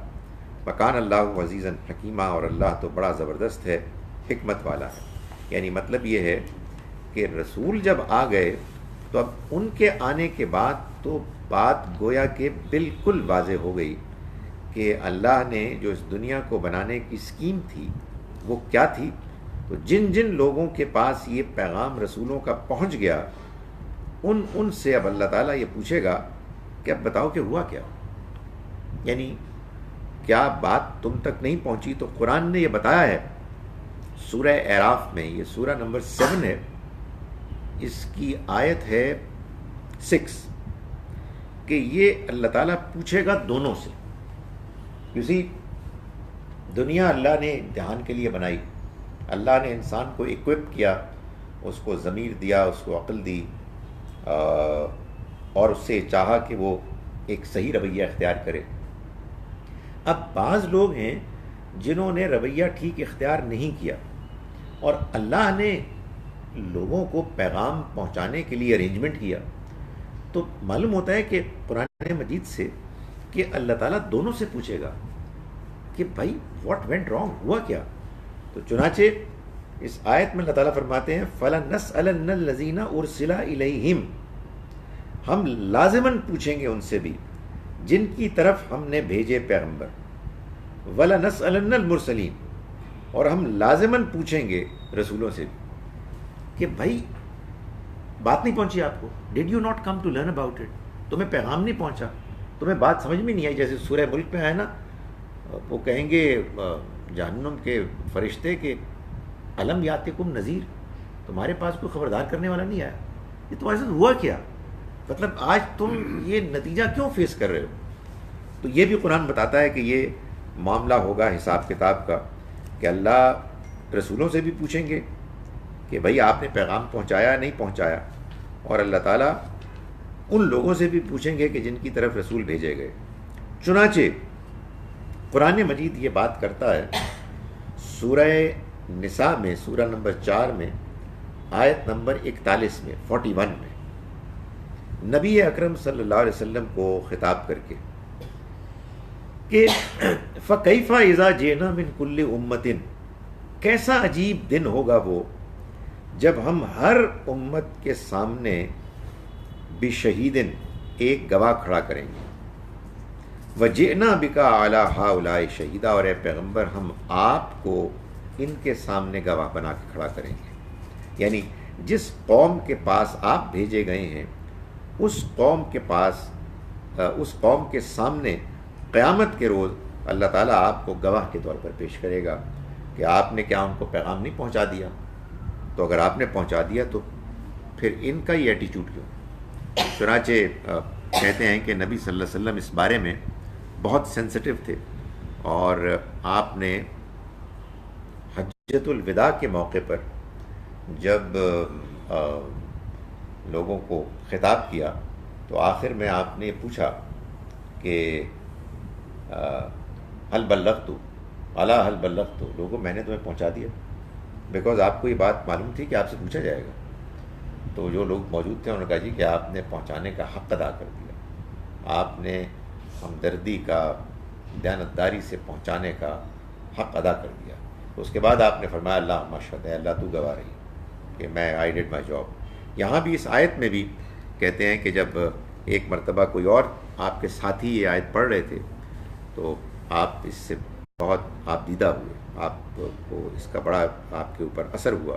وکان اللہ عزیزا حکیمہ، اور اللہ تو بڑا زبردست ہے، حکمت والا ہے۔ یعنی مطلب یہ ہے کہ رسول جب آ گئے تو اب ان کے آنے کے بعد تو بات گویا کہ بالکل واضح ہو گئی کہ اللہ نے جو اس دنیا کو بنانے کی اسکیم تھی وہ کیا تھی۔ تو جن جن لوگوں کے پاس یہ پیغام رسولوں کا پہنچ گیا، ان سے اب اللہ تعالیٰ یہ پوچھے گا کہ اب بتاؤ کہ ہوا کیا، یعنی کیا بات تم تک نہیں پہنچی؟ تو قرآن نے یہ بتایا ہے سورہ اعراف میں، یہ سورہ نمبر 7 ہے، اس کی آیت ہے 6، کہ یہ اللہ تعالیٰ پوچھے گا دونوں سے۔ دنیا اللہ نے امتحان کے لیے بنائی. اللہ نے انسان کو اکوپ کیا، اس کو ضمیر دیا، اس کو عقل دی، اور اس سے چاہا کہ وہ ایک صحیح رویہ اختیار کرے. اب بعض لوگ ہیں جنہوں نے رویہ ٹھیک اختیار نہیں کیا، اور اللہ نے لوگوں کو پیغام پہنچانے کے لیے ارینجمنٹ کیا. تو معلوم ہوتا ہے کہ قرآن مجید سے کہ اللہ تعالیٰ دونوں سے پوچھے گا کہ بھائی واٹ وینٹ رانگ، ہوا کیا. تو چنانچہ اس آیت میں اللہ تعالیٰ فرماتے ہیں فَلَنَسْأَلَنَّ الَّذِينَ أُرْسِلَ إِلَيْهِمْ، ہم لازماً پوچھیں گے ان سے بھی جن کی طرف ہم نے بھیجے پیغمبر. وَلَنَسْأَلَنَّ الْمُرْسَلِينَ، اور ہم لازماً پوچھیں گے رسولوں سے بھی کہ بھائی بات نہیں پہنچی آپ کو، did you not come to learn about it, تمہیں پیغام نہیں پہنچا، تمہیں بات سمجھ میں نہیں آئی. جیسے سورہ ملک میں آیا نا، وہ کہیں گے جہنم کے فرشتے کہ الم یاتکم نذیر، تمہارے پاس کوئی خبردار کرنے والا نہیں آیا، یہ تمہارے ساتھ ہوا کیا، مطلب آج تم یہ نتیجہ کیوں فیس کر رہے ہو. تو یہ بھی قرآن بتاتا ہے کہ یہ معاملہ ہوگا حساب کتاب کا، کہ اللہ رسولوں سے بھی پوچھیں گے کہ بھائی آپ نے پیغام پہنچایا نہیں پہنچایا، اور اللہ تعالیٰ ان لوگوں سے بھی پوچھیں گے کہ جن کی طرف رسول بھیجے گئے. چنانچہ قرآن مجید یہ بات کرتا ہے سورہ نساء میں، سورہ نمبر 4 میں، آیت نمبر 41 میں، 41 میں، نبی اکرم صلی اللہ علیہ وسلم کو خطاب کر کے کہ فَكَيْفَ إِذَا جِئْنَا مِنْ كُلِّ أُمَّةٍ، کیسا عجیب دن ہوگا وہ جب ہم ہر امت کے سامنے بشہیدن، ایک گواہ کھڑا کریں گے. وَجِئْنَا بِكَ عَلَىٰ هَٰؤُلَاءِ شَهِيدًا، اور اے پیغمبر ہم آپ کو ان کے سامنے گواہ بنا کے کھڑا کریں گے. یعنی جس قوم کے پاس آپ بھیجے گئے ہیں اس قوم کے پاس، اس قوم کے سامنے قیامت کے روز اللہ تعالیٰ آپ کو گواہ کے طور پر پیش کرے گا کہ آپ نے کیا ان کو پیغام نہیں پہنچا دیا. تو اگر آپ نے پہنچا دیا تو پھر ان کا یہ ایٹیچیوڈ کیوں. چنانچہ کہتے ہیں کہ نبی صلی اللہ علیہ وسلم اس بارے میں بہت سینسٹیو تھے، اور آپ نے حجۃ الوداع کے موقع پر جب لوگوں کو خطاب کیا تو آخر میں آپ نے پوچھا کہ حل بلغت، الا حل بلغت، لوگوں میں نے تمہیں پہنچا دیا، بیکاز آپ کو یہ بات معلوم تھی کہ آپ سے پوچھا جائے گا. تو جو لوگ موجود تھے انہوں نے کہا جی کہ آپ نے پہنچانے کا حق ادا کر دیا، آپ نے ہمدردی کا، دیانتداری سے پہنچانے کا حق ادا کر دیا. اس کے بعد آپ نے فرمایا اللہ مشہد ہے، اللہ تو گواہ رہی کہ میں آئی ڈیڈ مائی جاب. یہاں بھی اس آیت میں بھی کہتے ہیں کہ جب ایک مرتبہ کوئی اور آپ کے ساتھی یہ آیت پڑھ رہے تھے تو آپ اس سے بہت آپ دیدہ ہوئے، آپ کو اس کا بڑا آپ کے اوپر اثر ہوا،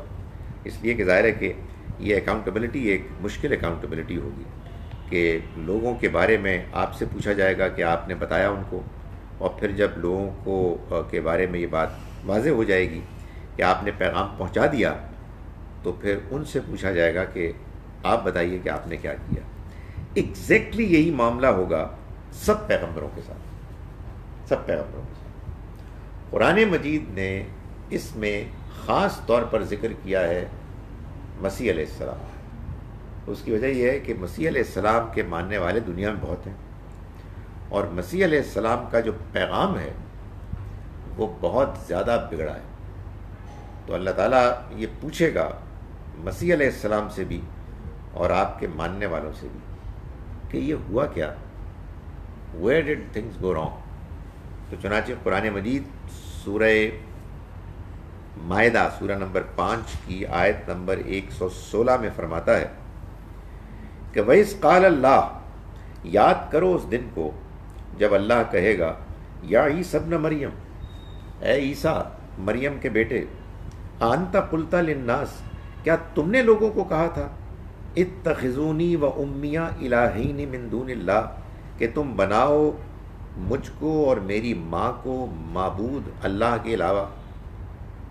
اس لیے کہ ظاہر ہے کہ یہ اکاؤنٹیبلٹی ایک مشکل اکاؤنٹیبلٹی ہوگی کہ لوگوں کے بارے میں آپ سے پوچھا جائے گا کہ آپ نے بتایا ان کو، اور پھر جب لوگوں کو کے بارے میں یہ بات واضح ہو جائے گی کہ آپ نے پیغام پہنچا دیا تو پھر ان سے پوچھا جائے گا کہ آپ بتائیے کہ آپ نے کیا کیا. ایگزیکٹلی یہی معاملہ ہوگا سب پیغمبروں کے ساتھ، سب پیغمبروں کے ساتھ. قرآن مجید نے اس میں خاص طور پر ذکر کیا ہے مسیح علیہ السلام. اس کی وجہ یہ ہے کہ مسیح علیہ السلام کے ماننے والے دنیا میں بہت ہیں، اور مسیح علیہ السلام کا جو پیغام ہے وہ بہت زیادہ بگڑا ہے. تو اللہ تعالیٰ یہ پوچھے گا مسیح علیہ السلام سے بھی اور آپ کے ماننے والوں سے بھی کہ یہ ہوا کیا، where did things go wrong. تو چنانچہ قرآن مجید سورہ مائدہ سورہ نمبر 5 کی آیت نمبر 116 میں فرماتا ہے کہ وَإِذْ قَالَ اللَّهُ، یاد کرو اس دن کو جب اللہ کہے گا یا عیسیٰ ابن مریم، اے عیسیٰ مریم کے بیٹے، انت قلت للناس، کیا تم نے لوگوں کو کہا تھا اتخذونی و امی الہین من دون اللہ، کہ تم بناؤ مجھ کو اور میری ماں کو معبود اللہ کے علاوہ.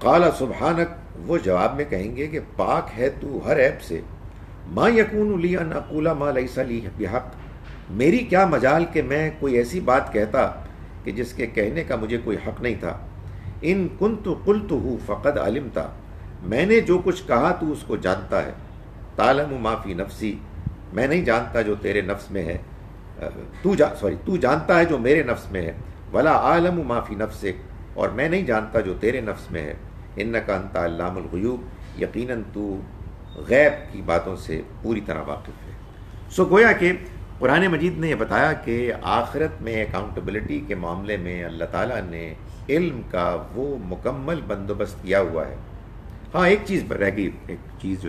قال سبحانک، وہ جواب میں کہیں گے کہ پاک ہے تو ہر عیب سے. ما یکون لی ان اقول ما لیس لی بحق، میری کیا مجال کہ میں کوئی ایسی بات کہتا کہ جس کے کہنے کا مجھے کوئی حق نہیں تھا. ان کنت قلتہ فقد علمتا، میں نے جو کچھ کہا تو اس کو جانتا ہے، تعلم ما فی نفسی، میں نہیں جانتا جو تیرے نفس میں ہے، تو جانتا ہے جو میرے نفس میں ہے، ولا عالم ما فی نفسک، اور میں نہیں جانتا جو تیرے نفس میں ہے، انک انت علام الغیوب، یقیناً تو غیب کی باتوں سے پوری طرح واقف ہے۔ سو گویا کہ قرآن مجید نے یہ بتایا کہ آخرت میں اکاؤنٹیبلٹی کے معاملے میں اللہ تعالیٰ نے علم کا وہ مکمل بندوبست کیا ہوا ہے۔ ہاں ایک چیز رہ گئی، ایک چیز جو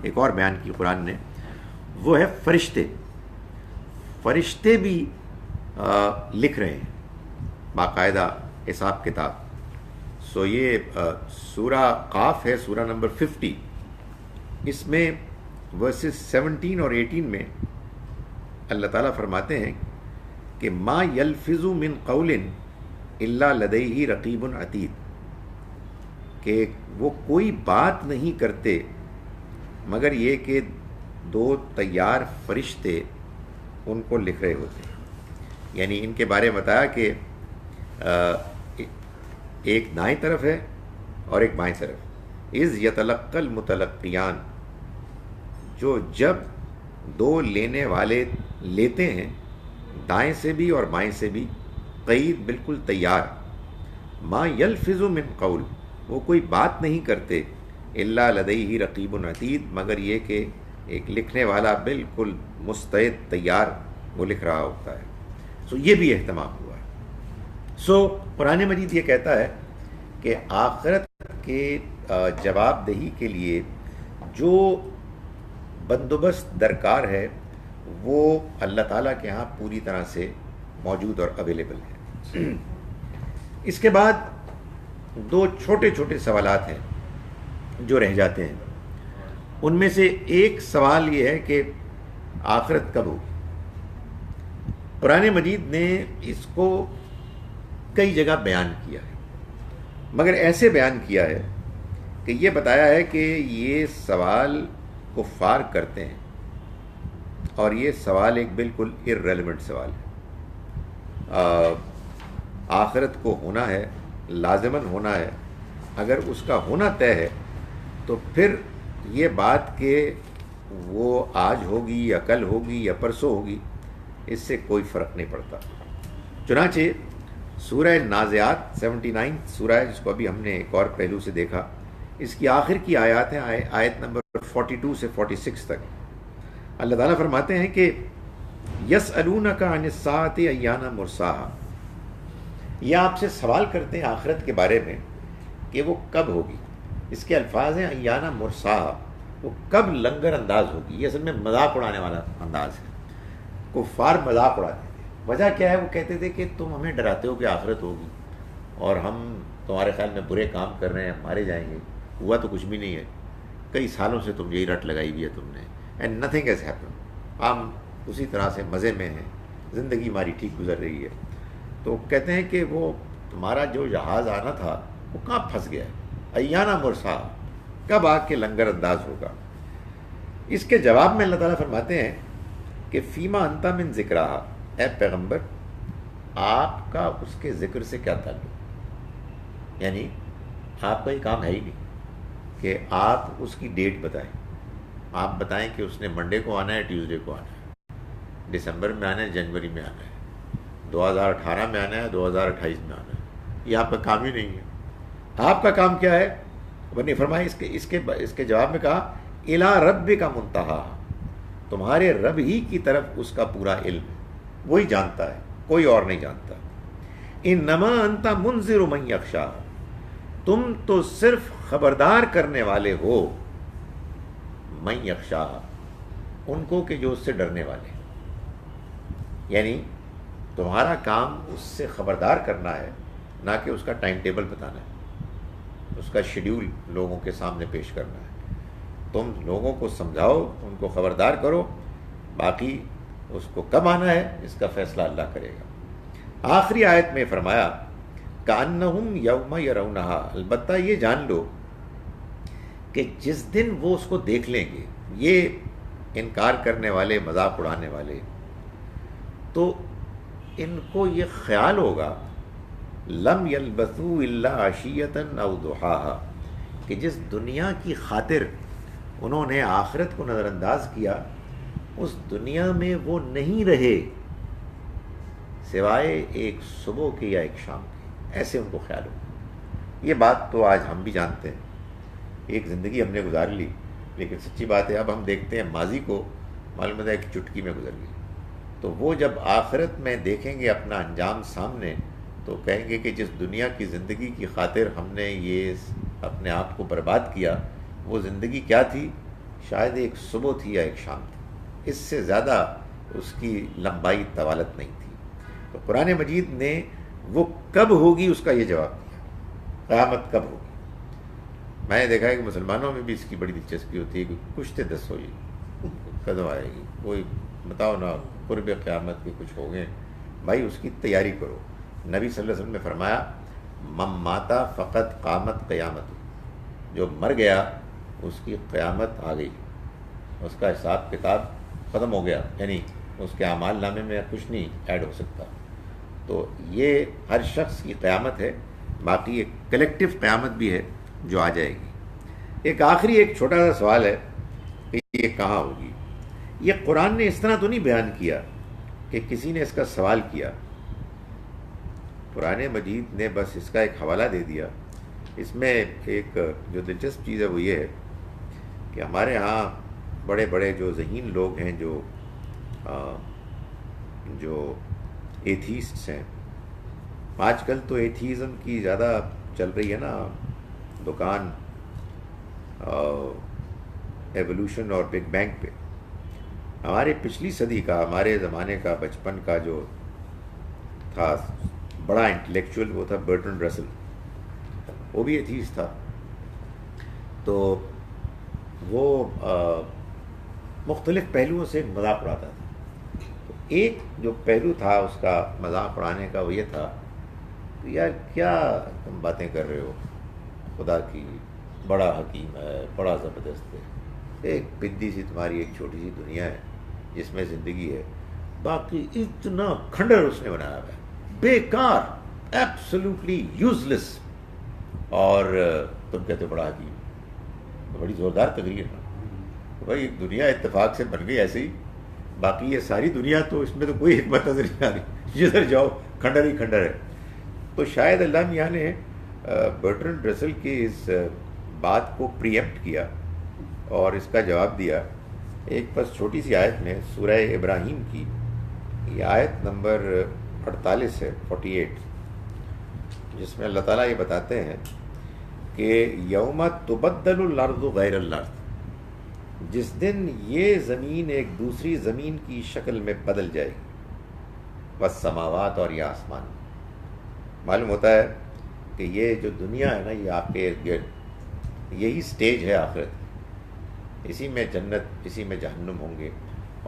ایک اور بیان کی قرآن نے، وہ ہے فرشتے۔ فرشتے بھی لکھ رہے ہیں باقاعدہ حساب کتاب۔ سو یہ سورہ قاف ہے، سورہ نمبر 50، اس میں ورسز 17 اور 18 میں اللہ تعالیٰ فرماتے ہیں کہ ما یلفظ من قول الا لدیہ رقیب عتید، کہ وہ کوئی بات نہیں کرتے مگر یہ کہ 2 تیار فرشتے ان کو لکھ رہے ہوتے ہیں۔ یعنی ان کے بارے میں بتایا کہ ایک دائیں طرف ہے اور ایک بائیں طرف، اذ یتلقی المتلقیان، جو جب 2 لینے والے لیتے ہیں دائیں سے بھی اور بائیں سے بھی، قید بالکل تیار، ما یلفظ من قول، وہ کوئی بات نہیں کرتے، الا لدیہ رقیب عتید، مگر یہ کہ ایک لکھنے والا بالکل مستعد تیار وہ لکھ رہا ہوتا ہے۔ سو یہ بھی اہتمام ہوا ہے۔ سو قرآن مجید یہ کہتا ہے کہ آخرت کے جواب دہی کے لیے جو بندوبست درکار ہے وہ اللہ تعالیٰ کے ہاں پوری طرح سے موجود اور اویلیبل ہے۔ اس کے بعد 2 چھوٹے چھوٹے سوالات ہیں جو رہ جاتے ہیں۔ ان میں سے ایک سوال یہ ہے کہ آخرت کب ہوگی؟ قرآن مجید نے اس کو کئی جگہ بیان کیا ہے، مگر ایسے بیان کیا ہے کہ یہ بتایا ہے کہ یہ سوال کفار کرتے ہیں، اور یہ سوال ایک بالکل irrelevant سوال ہے۔ آخرت کو ہونا ہے، لازماً ہونا ہے، اگر اس کا ہونا طے ہے تو پھر یہ بات کہ وہ آج ہوگی یا کل ہوگی یا پرسوں ہوگی، اس سے کوئی فرق نہیں پڑتا۔ چنانچہ سورہ نازعات 79 سورہ ہے، جس کو ابھی ہم نے ایک اور پہلو سے دیکھا، اس کی آخر کی آیات ہیں، آیت نمبر 42 سے 46 تک۔ اللہ تعالیٰ فرماتے ہیں کہ یسألونک عن الساعۃ ایان مرساہا، یہ آپ سے سوال کرتے ہیں آخرت کے بارے میں کہ وہ کب ہوگی۔ اس کے الفاظ ہیں ایان مرساہا، وہ کب لنگر انداز ہوگی۔ یہ اصل میں مذاق اڑانے والا انداز ہے، کفار مذاق اڑاتے تھے۔ وجہ کیا ہے؟ وہ کہتے تھے کہ تم ہمیں ڈراتے ہو کہ آخرت ہوگی اور ہم تمہارے خیال میں برے کام کر رہے ہیں، مارے جائیں گے، ہوا تو کچھ بھی نہیں ہے، کئی سالوں سے تم یہی رٹ لگائی ہوئی ہے تم نے، اینڈ نتھنگ ہیز ہیپن، ہم اسی طرح سے مزے میں ہیں، زندگی ہماری ٹھیک گزر رہی ہے۔ تو کہتے ہیں کہ وہ تمہارا جو جہاز آنا تھا وہ کہاں پھنس گیا ہے، ایانہ مرسا، کب آ کے لنگر انداز ہوگا۔ اس کے جواب میں اللہ تعالیٰ فرماتے ہیں کہ فیما انت من ذکرہا، اے پیغمبر آپ کا اس کے ذکر سے کیا تعلق، یعنی آپ کا یہ کام ہے ہی نہیں کہ آپ اس کی ڈیٹ بتائیں۔ آپ بتائیں کہ اس نے منڈے کو آنا ہے، ٹیوزڈے کو آنا ہے، دسمبر میں آنا ہے، جنوری میں آنا ہے، 2018 میں آنا ہے، 2028 میں آنا ہے، یہ آپ کا کام ہی نہیں ہے۔ آپ کا کام کیا ہے؟ ورنہ فرمایا اس کے جواب میں کہا الی ربک منتہا، تمہارے رب ہی کی طرف اس کا پورا علم ہے، وہی جانتا ہے، کوئی اور نہیں جانتا۔ انما انت منذر من یخشا، تم تو صرف خبردار کرنے والے ہو، من یخشا، ان کو کہ جو اس سے ڈرنے والے، یعنی تمہارا کام اس سے خبردار کرنا ہے، نہ کہ اس کا ٹائم ٹیبل بتانا ہے، اس کا شیڈیول لوگوں کے سامنے پیش کرنا ہے۔ تم لوگوں کو سمجھاؤ، ان کو خبردار کرو، باقی اس کو کب آنا ہے اس کا فیصلہ اللہ کرے گا۔ آخری آیت میں فرمایا کأنہم یوم یرونہا، البتہ یہ جان لو کہ جس دن وہ اس کو دیکھ لیں گے، یہ انکار کرنے والے، مذاق اڑانے والے، تو ان کو یہ خیال ہوگا لم یلبثوا الا عشیۃ او ضحاہا، کہ جس دنیا کی خاطر انہوں نے آخرت کو نظر انداز کیا، اس دنیا میں وہ نہیں رہے سوائے ایک صبح کے یا ایک شام کے، ایسے ان کو خیال ہو۔ یہ بات تو آج ہم بھی جانتے ہیں، ایک زندگی ہم نے گزار لی، لیکن سچی بات ہے اب ہم دیکھتے ہیں ماضی کو، معلوم ہے کہ چٹکی میں گزر گئی۔ تو وہ جب آخرت میں دیکھیں گے اپنا انجام سامنے، تو کہیں گے کہ جس دنیا کی زندگی کی خاطر ہم نے یہ اپنے آپ کو برباد کیا، وہ زندگی کیا تھی؟ شاید ایک صبح تھی یا ایک شام تھی، اس سے زیادہ اس کی لمبائی طوالت نہیں تھی۔ تو قرآن مجید نے وہ کب ہوگی اس کا یہ جواب دیا، قیامت کب ہوگی۔ میں نے دیکھا ہے کہ مسلمانوں میں بھی اس کی بڑی دلچسپی ہوتی ہے کہ کچھ دسو جی کدو آئے گی، کوئی بتاؤ نا، قرب قیامت کے کچھ ہو گئے، بھائی اس کی تیاری کرو۔ نبی صلی اللہ علیہ وسلم نے فرمایا من ماتا فقط قامت قیامت، جو مر گیا اس کی قیامت آ گئی، اس کا حساب کتاب ختم ہو گیا، یعنی اس کے اعمال نامے میں کچھ نہیں ایڈ ہو سکتا۔ تو یہ ہر شخص کی قیامت ہے، باقی ایک کلیکٹیو قیامت بھی ہے جو آ جائے گی۔ ایک آخری ایک چھوٹا سا سوال ہے کہ یہ کہاں ہوگی۔ یہ قرآن نے اس طرح تو نہیں بیان کیا کہ کسی نے اس کا سوال کیا، قرآن مجید نے بس اس کا ایک حوالہ دے دیا۔ اس میں ایک جو دلچسپ چیز ہے وہ یہ ہے کہ ہمارے ہاں بڑے بڑے جو ذہین لوگ ہیں، جو ایتھیسٹس ہیں، آج کل تو ایتھیزم کی زیادہ چل رہی ہے نا دکان، ایوولوشن اور بگ بینگ پہ۔ ہمارے پچھلی صدی کا، ہمارے زمانے کا، بچپن کا جو تھا بڑا انٹلیکچوئل، وہ تھا برٹرنڈ رسل، وہ بھی ایتھیسٹ تھا۔ تو وہ مختلف پہلوؤں سے مذاق اڑاتا تھا۔ تو ایک جو پہلو تھا اس کا مذاق اڑانے کا وہ یہ تھا کہ یار کیا تم باتیں کر رہے ہو، خدا کی بڑا حکیم ہے، بڑا زبردست ہے، ایک پدی سی تمہاری ایک چھوٹی سی دنیا ہے جس میں زندگی ہے، باقی اتنا کھنڈر اس نے بنایا ہوا ہے، بیکار، ایبسولوٹلی یوز لیس، اور تم کہتے ہو بڑا حکیم۔ بڑی زوردار تقریر ہے بھائی، ایک دنیا اتفاق سے بن گئی ایسے ہی، باقی یہ ساری دنیا تو اس میں تو کوئی حکمت نظر نہیں آ رہی، جدھر جاؤ کھنڈر ہی کھنڈر ہے۔ تو شاید اللہ میاں نے برٹرنڈ رسل کی اس بات کو پریمپٹ کیا اور اس کا جواب دیا ایک بس چھوٹی سی آیت میں، سورہ ابراہیم کی یہ آیت نمبر 48 ہے، 48، جس میں اللہ تعالیٰ یہ بتاتے ہیں کہ یوم تبدل الارض غیر الارض، جس دن یہ زمین ایک دوسری زمین کی شکل میں بدل جائے گی، والسماوات، اور یہ آسمان۔ معلوم ہوتا ہے کہ یہ جو دنیا ہے نا، یہ آپ کے ارد گرد یہی سٹیج ہے آخرت، اسی میں جنت، اسی میں جہنم ہوں گے،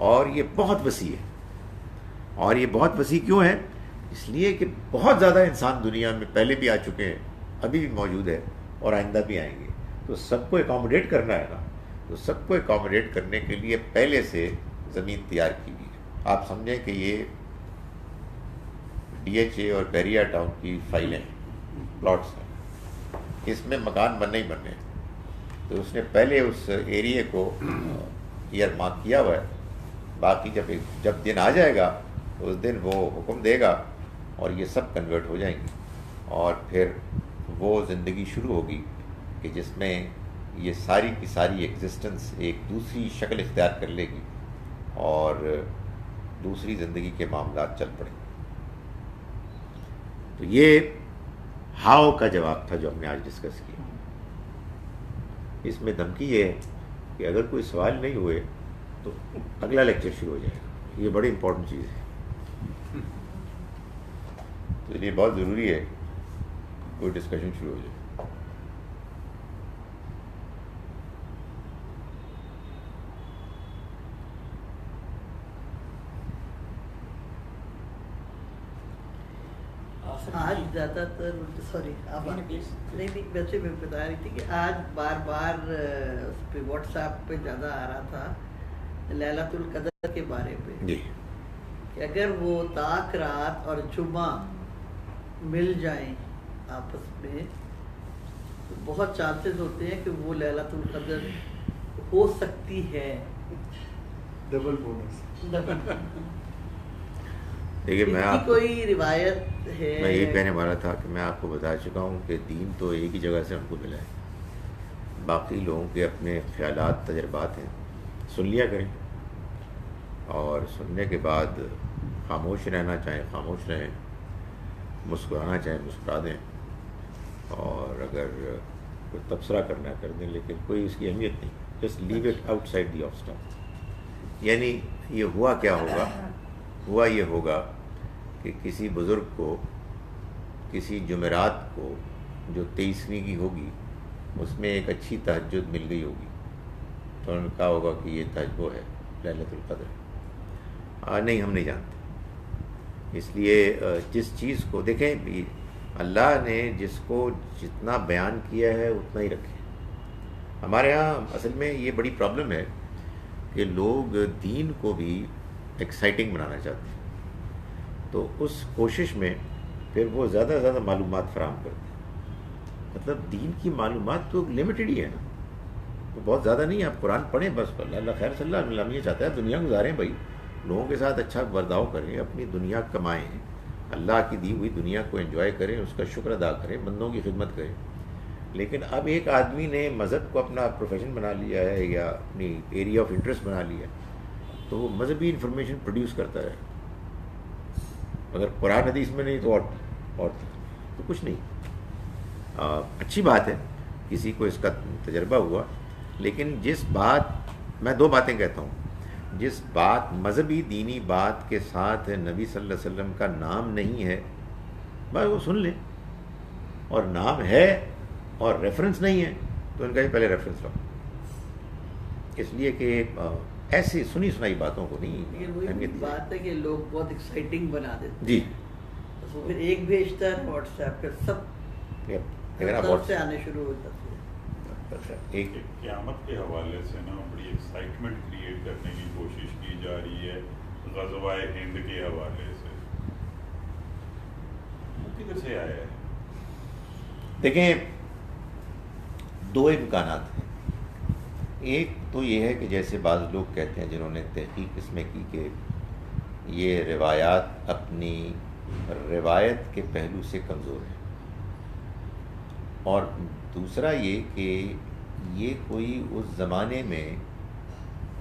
اور یہ بہت وسیع ہے۔ اور یہ بہت وسیع کیوں ہے؟ اس لیے کہ بہت زیادہ انسان دنیا میں پہلے بھی آ چکے ہیں، ابھی بھی موجود ہے، اور آئندہ بھی آئیں گے۔ تو سب کو اکاموڈیٹ کرنا ہے نا، تو سب کو اکاموڈیٹ کرنے کے لیے پہلے سے زمین تیار کی گئی ہے۔ آپ سمجھیں کہ یہ ڈی ایچ اے اور بحریہ ٹاؤن کی فائلیں ہیں، پلاٹس ہیں، اس میں مکان بننے ہی بننے ہیں۔ تو اس نے پہلے اس ایریے کو ایئر مارک کیا ہوا ہے، باقی جب دن آ جائے گا اس دن وہ حکم دے گا اور یہ سب کنورٹ ہو جائیں گی، اور پھر وہ زندگی شروع ہوگی کہ جس میں یہ ساری کی ساری ایگزسٹنس ایک دوسری شکل اختیار کر لے گی اور دوسری زندگی کے معاملات چل پڑیں گے۔ تو یہ ہاؤ کا جواب تھا جو ہم نے آج ڈسکس کیا۔ اس میں دھمکی یہ ہے کہ اگر کوئی سوال نہیں ہوئے تو اگلا لیکچر شروع ہو جائے گا، یہ بڑی امپورٹنٹ چیز ہے، تو اس لیے بہت ضروری ہے کوئی ڈسکشن شروع ہو جائے۔ آج زیادہ تر سوری نہیں ویسے میں بتا رہی تھی کہ آج بار بار اس پہ واٹس ایپ پہ زیادہ آ رہا تھا لیلۃ القدر کے بارے میں، جی، کہ اگر وہ طاق رات اور جمعہ مل جائیں آپس میں تو بہت چانسز ہوتے ہیں کہ وہ لیلۃ القدر ہو سکتی ہے. Double bonus. دیکھیے میں آپ کوئی روایت ہے؟ میں یہی کہنے والا تھا کہ میں آپ کو بتا چکا ہوں کہ دین تو ایک ہی جگہ سے ہم کو ملا ہے. باقی لوگوں کے اپنے خیالات تجربات ہیں، سن لیا کریں، اور سننے کے بعد خاموش رہنا چاہیں خاموش رہیں، مسکرانا چاہیں مسکرا دیں، اور اگر کوئی تبصرہ کرنا ہے کر دیں، لیکن کوئی اس کی اہمیت نہیں. Just leave it outside the of staff. یعنی یہ ہوا کیا ہوگا؟ ہوا یہ ہوگا کہ کسی بزرگ کو کسی جمعرات کو جو 23ویں کی ہوگی اس میں ایک اچھی تہجد مل گئی ہوگی، تو انہوں نے کہا ہوگا کہ یہ تہجد ہے لیلۃ القدر. نہیں، ہم نہیں جانتے. اس لیے جس چیز کو دیکھیں، اللہ نے جس کو جتنا بیان کیا ہے اتنا ہی رکھے. ہمارے ہاں اصل میں یہ بڑی پرابلم ہے کہ لوگ دین کو بھی ایکسائٹنگ بنانا چاہتے ہیں، تو اس کوشش میں پھر وہ زیادہ سے زیادہ معلومات فراہم کرتے ہیں. مطلب دین کی معلومات تو لمیٹڈ ہی ہے نا، تو بہت زیادہ نہیں. آپ قرآن پڑھیں بس، اللہ خیر صلی اللہ علیہ وسلم یہ چاہتا ہے دنیا گزاریں بھائی، لوگوں کے ساتھ اچھا برتاؤ کریں، اپنی دنیا کمائیں، اللہ کی دی ہوئی دنیا کو انجوائے کریں، اس کا شکر ادا کریں، بندوں کی خدمت کریں. لیکن اب ایک آدمی نے مذہب کو اپنا پروفیشن بنا لیا ہے یا اپنی ایریا آف انٹرسٹ بنا لیا ہے، تو وہ مذہبی انفارمیشن پروڈیوس کرتا ہے. اگر قرآن حدیث میں نہیں تو اور تو کچھ نہیں. اچھی بات ہے کسی کو اس کا تجربہ ہوا، لیکن جس بات، میں دو باتیں کہتا ہوں، جس بات مذہبی دینی بات کے ساتھ نبی صلی اللہ علیہ وسلم کا نام نہیں ہے بھائی وہ سن لیں، اور نام ہے اور ریفرنس نہیں ہے تو ان کا ہی پہلے ریفرنس رکھو. اس لیے کہ ایسی سنی سنائی باتوں کو نہیں اہمیت دی. بات ہے کہ لوگ بہت ایکسائٹنگ بنا دیتے جی، تو پھر ایک بھیجتا ہے واٹس ایپ پہ سب سے آنے شروع ہو جاتے ہیں. ایک قیامت کے حوالے سے نا بڑی ایکسائٹمنٹ کریٹ کرنے کی کوشش کی جا رہی ہے غزوہ ہند کے حوالے سے. وہ کدھر سے آیا ہے؟ دیکھیں، دو امکانات ہیں. ایک تو یہ ہے کہ جیسے بعض لوگ کہتے ہیں جنہوں نے تحقیق اس میں کی کہ یہ روایات اپنی روایت کے پہلو سے کمزور ہیں، اور دوسرا یہ کہ یہ کوئی اس زمانے میں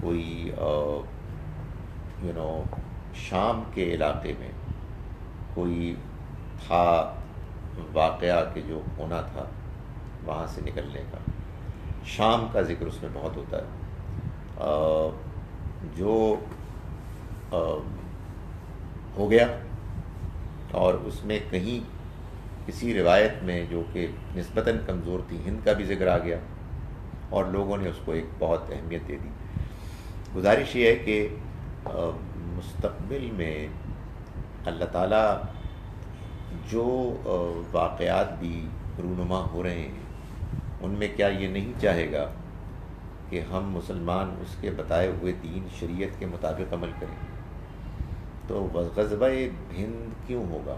کوئی شام کے علاقے میں کوئی تھا واقعہ کہ جو ہونا تھا وہاں سے نکلنے کا. شام کا ذکر اس میں بہت ہوتا ہے. جو ہو گیا، اور اس میں کہیں کسی روایت میں جو کہ نسبتاً کمزور تھی ہند کا بھی ذکر آ گیا، اور لوگوں نے اس کو ایک بہت اہمیت دے دی. گزارش یہ ہے کہ مستقبل میں اللہ تعالیٰ جو واقعات بھی رونما ہو رہے ہیں ان میں کیا یہ نہیں چاہے گا کہ ہم مسلمان اس کے بتائے ہوئے دین شریعت کے مطابق عمل کریں؟ تو غزوہ ہند کیوں ہوگا؟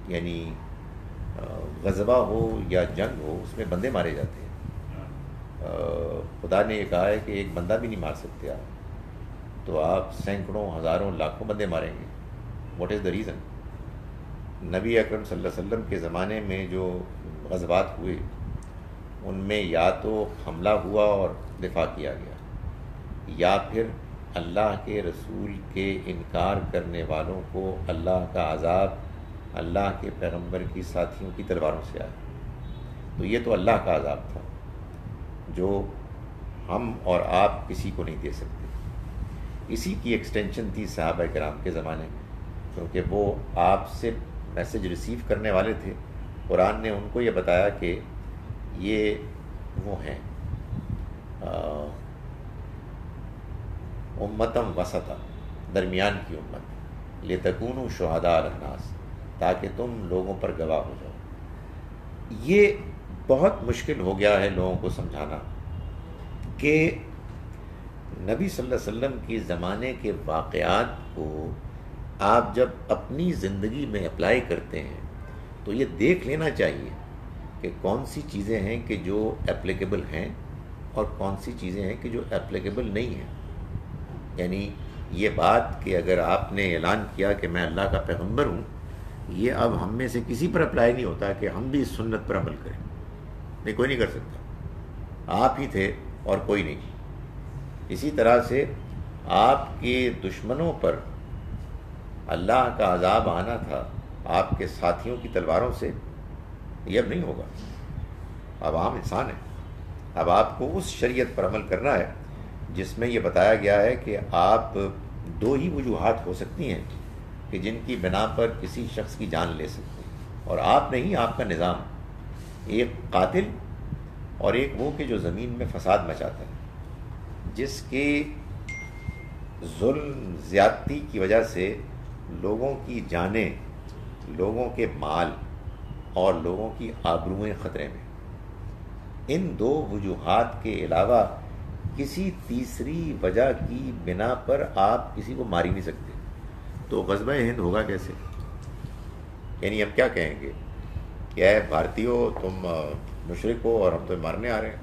یعنی غزوہ ہو یا جنگ ہو اس میں بندے مارے جاتے ہیں. خدا نے یہ کہا ہے کہ ایک بندہ بھی نہیں مار سکتے آپ، تو آپ سینکڑوں ہزاروں لاکھوں بندے ماریں گے. What is the reason? نبی اکرم صلی اللہ علیہ وسلم کے زمانے میں جو غزوات ہوئے ان میں یا تو حملہ ہوا اور دفاع کیا گیا، یا پھر اللہ کے رسول کے انکار کرنے والوں کو اللہ کا عذاب اللہ کے پیغمبر کی ساتھیوں کی تلواروں سے آیا. تو یہ تو اللہ کا عذاب تھا جو ہم اور آپ کسی کو نہیں دے سکتے. اسی کی ایکسٹینشن تھی صحابہ کرام کے زمانے میں، کیونکہ وہ آپ سے میسج ریسیو کرنے والے تھے. قرآن نے ان کو یہ بتایا کہ یہ وہ ہیں امتم وسطا، درمیان کی امت، لتکونوا شہداء علی الناس، تاکہ تم لوگوں پر گواہ ہو جاؤ. یہ بہت مشکل ہو گیا ہے لوگوں کو سمجھانا کہ نبی صلی اللہ علیہ وسلم کی زمانے کے واقعات کو آپ جب اپنی زندگی میں اپلائی کرتے ہیں تو یہ دیکھ لینا چاہیے کہ کون سی چیزیں ہیں کہ جو اپلیکیبل ہیں اور کون سی چیزیں ہیں کہ جو اپلیکیبل نہیں ہیں. یعنی یہ بات کہ اگر آپ نے اعلان کیا کہ میں اللہ کا پیغمبر ہوں، یہ اب ہم میں سے کسی پر اپلائی نہیں ہوتا کہ ہم بھی اس سنت پر عمل کریں. نہیں، کوئی نہیں کر سکتا، آپ ہی تھے اور کوئی نہیں. اسی طرح سے آپ کے دشمنوں پر اللہ کا عذاب آنا تھا آپ کے ساتھیوں کی تلواروں سے، یہ اب نہیں ہوگا. اب عام انسان ہے. اب آپ کو اس شریعت پر عمل کرنا ہے جس میں یہ بتایا گیا ہے کہ آپ دو ہی وجوہات ہو سکتی ہیں کہ جن کی بنا پر کسی شخص کی جان لے سکتے ہیں، اور آپ نہیں، آپ کا نظام. ایک قاتل اور ایک وہ کہ جو زمین میں فساد مچاتا ہے، جس کے ظلم زیادتی کی وجہ سے لوگوں کی جانیں، لوگوں کے مال اور لوگوں کی آبروئیں خطرے میں. ان دو وجوہات کے علاوہ کسی تیسری وجہ کی بنا پر آپ کسی کو مار ہی نہیں سکتے. تو غزوہ ہند ہوگا کیسے؟ یعنی ہم کیا کہیں گے کہ اے بھارتیو، تم مشرک ہو اور ہم تمہیں مارنے آ رہے ہیں؟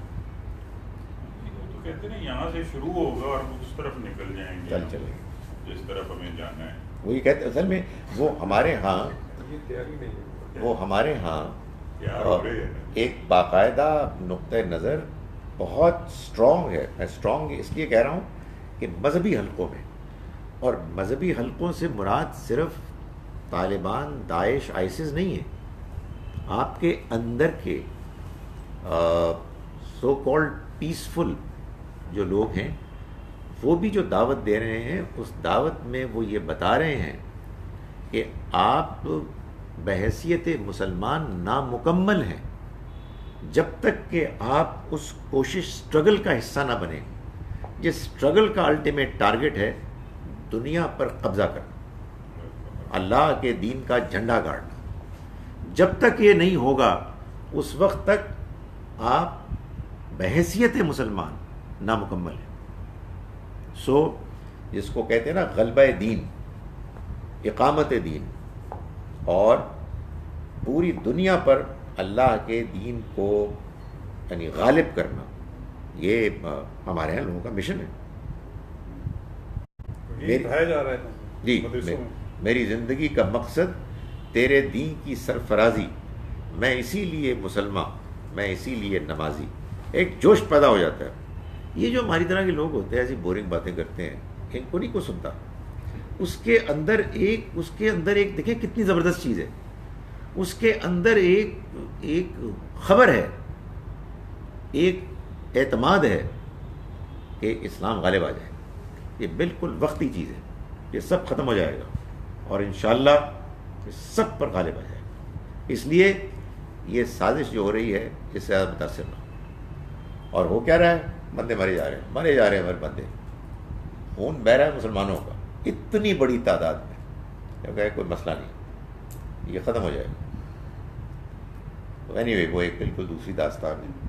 وہ تو کہتے ہیں یہاں سے شروع ہوگا اور اس طرف نکل جائیں گے، چل چلیں گے جس طرف ہمیں جانا ہے. وہی کہتے ہیں. اصل میں وہ ہمارے ہاں یہ تیاری نہیں ہے. وہ ہمارے ہاں تیار ہو رہے ہیں. ایک باقاعدہ نقطۂ نظر بہت اسٹرانگ ہے. میں اسٹرانگ اس لیے کہہ رہا ہوں کہ مذہبی حلقوں میں، اور مذہبی حلقوں سے مراد صرف طالبان، داعش، آئسس نہیں ہے. آپ کے اندر کے سو کالڈ پیسفل جو لوگ ہیں، وہ بھی جو دعوت دے رہے ہیں، اس دعوت میں وہ یہ بتا رہے ہیں کہ آپ بحیثیت مسلمان نامکمل ہیں جب تک کہ آپ اس کوشش اسٹرگل کا حصہ نہ بنیں جس اسٹرگل کا الٹیمیٹ ٹارگٹ ہے دنیا پر قبضہ کرنا، اللہ کے دین کا جھنڈا گاڑنا. جب تک یہ نہیں ہوگا اس وقت تک آپ بحیثیت مسلمان نامکمل ہیں. سو جس کو کہتے ہیں نا غلبہ دین، اقامت دین، اور پوری دنیا پر اللہ کے دین کو یعنی غالب کرنا، یہ ہمارے یہاں لوگوں کا مشن ہے. یہ بتایا جا رہا ہے جی، مدرسوں میں. میری زندگی کا مقصد تیرے دین کی سرفرازی، میں اسی لیے مسلمان، میں اسی لیے نمازی. ایک جوش پیدا ہو جاتا ہے. یہ جو ہماری طرح کے لوگ ہوتے ہیں ایسی بورنگ باتیں کرتے ہیں، ان کو نہیں کوئی سنتا. اس کے اندر ایک دیکھیں کتنی زبردست چیز ہے. اس کے اندر ایک خبر ہے، ایک اعتماد ہے کہ اسلام غالب آ جائے. یہ بالکل وقتی چیز ہے، یہ سب ختم ہو جائے گا اور انشاءاللہ یہ سب پر غالب آ جائے گا. اس لیے یہ سازش جو ہو رہی ہے اس سے زیادہ متاثر نہ ہو. اور ہو کیا رہا ہے؟ بندے مرے جا رہے ہیں ہمارے بندے. خون بہہ رہا ہے مسلمانوں کا اتنی بڑی تعداد میں، کیونکہ کوئی مسئلہ نہیں، یہ ختم ہو جائے گا. تو اینی وے وہ ایک بالکل دوسری داستان ہے.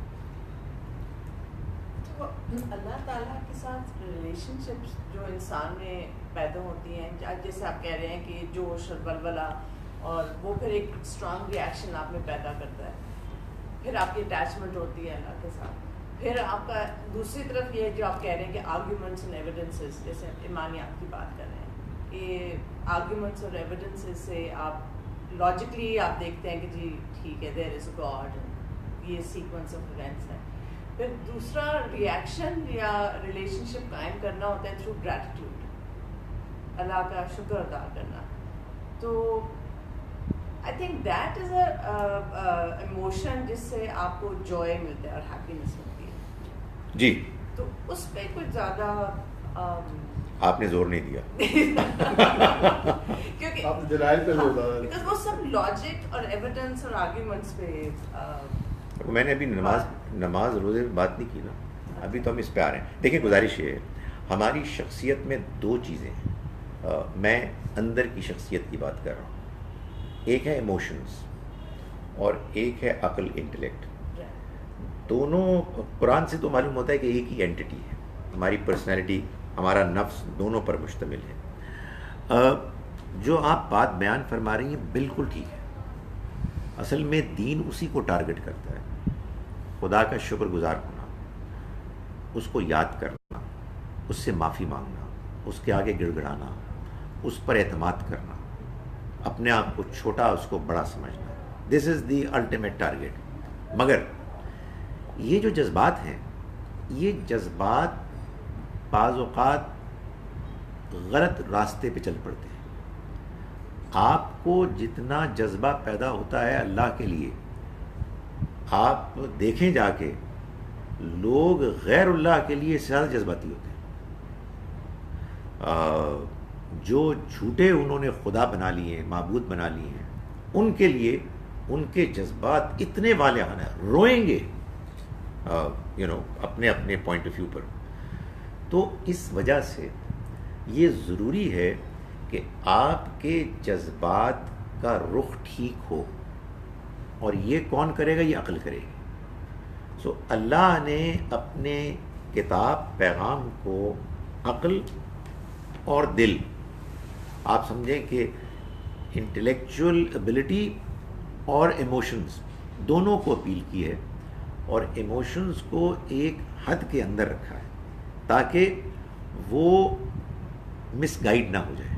اللہ تعالیٰ کے ساتھ ریلیشن شپس جو انسان میں پیدا ہوتی ہیں، جیسے آپ کہہ رہے ہیں کہ جوش اور ولولہ، اور وہ پھر ایک اسٹرانگ ریئیکشن آپ میں پیدا کرتا ہے، پھر آپ کی اٹیچمنٹ ہوتی ہے اللہ کے ساتھ. پھر آپ کا دوسری طرف یہ جو آپ کہہ رہے ہیں کہ آرگیومنٹس اینڈ ایویڈنسز، جیسے ایمانیات کی بات کر رہے ہیں، یہ آرگیومنٹس اور ایویڈنسز سے آپ لاجکلی آپ دیکھتے ہیں کہ جی ٹھیک ہے، دیر از اے گاڈ، یہ سیکوینس آف ایونٹس ہیں. پھر دوسرا ریئیکشن یا ریلیشن شپ قائم کرنا ہوتا ہے تھرو گریٹیٹیوڈ، اللہ کا شکر ادا کرنا. تو I think that is a emotion جس سے آپ کو جوائے ملتا ہے اور ہیپینس ملتی ہے. جی، تو اس پہ کچھ زیادہ آپ نے زور نہیں دیا کیونکہ آپ نے دلائل پہ زور ڈالا. بیکاز وہ سب لاجک اور ایویڈنس اور آرگیومنٹس پہ. میں نے ابھی نماز روزے میں بات نہیں کی نا، ابھی تو ہم اس پہ آ رہے ہیں. دیکھیں گزارش یہ ہے، ہماری شخصیت میں دو چیزیں ہیں. میں اندر کی شخصیت کی بات کر رہا ہوں. ایک ہے ایموشنز اور ایک ہے عقل، انٹلیکٹ. دونوں قرآن سے تو معلوم ہوتا ہے کہ ایک ہی اینٹی ہے. ہماری پرسنالٹی، ہمارا نفس دونوں پر مشتمل ہے. جو آپ بات بیان فرما رہی ہیں بالکل ٹھیک ہے، اصل میں دین اسی کو ٹارگٹ کرتا ہے، خدا کا شکر گزار ہونا، اس کو یاد کرنا، اس سے معافی مانگنا، اس کے آگے گڑ گڑانا، اس پر اعتماد کرنا، اپنے آپ کو چھوٹا اس کو بڑا سمجھنا، دس از دی الٹیمیٹ ٹارگیٹ. مگر یہ جو جذبات ہیں، یہ جذبات بعض اوقات غلط راستے پہ چل پڑتے ہیں. آپ کو جتنا جذبہ پیدا ہوتا ہے اللہ کے لیے، آپ دیکھیں جا کے لوگ غیر اللہ کے لیے زیادہ جذباتی ہوتے ہیں. جو جھوٹے انہوں نے خدا بنا لیے ہیں، معبود بنا لیے ہیں، ان کے لیے ان کے جذبات اتنے والہانہ ہیں، روئیں گے اپنے اپنے پوائنٹ آف ویو پر. تو اس وجہ سے یہ ضروری ہے کہ آپ کے جذبات کا رخ ٹھیک ہو. اور یہ کون کرے گا؟ یہ عقل کرے گی. سو اللہ نے اپنے کتاب پیغام کو عقل اور دل، آپ سمجھیں کہ انٹلیکچوئل ایبلٹی اور ایموشنز دونوں کو اپیل کی ہے، اور ایموشنز کو ایک حد کے اندر رکھا ہے تاکہ وہ مس گائیڈ نہ ہو جائے.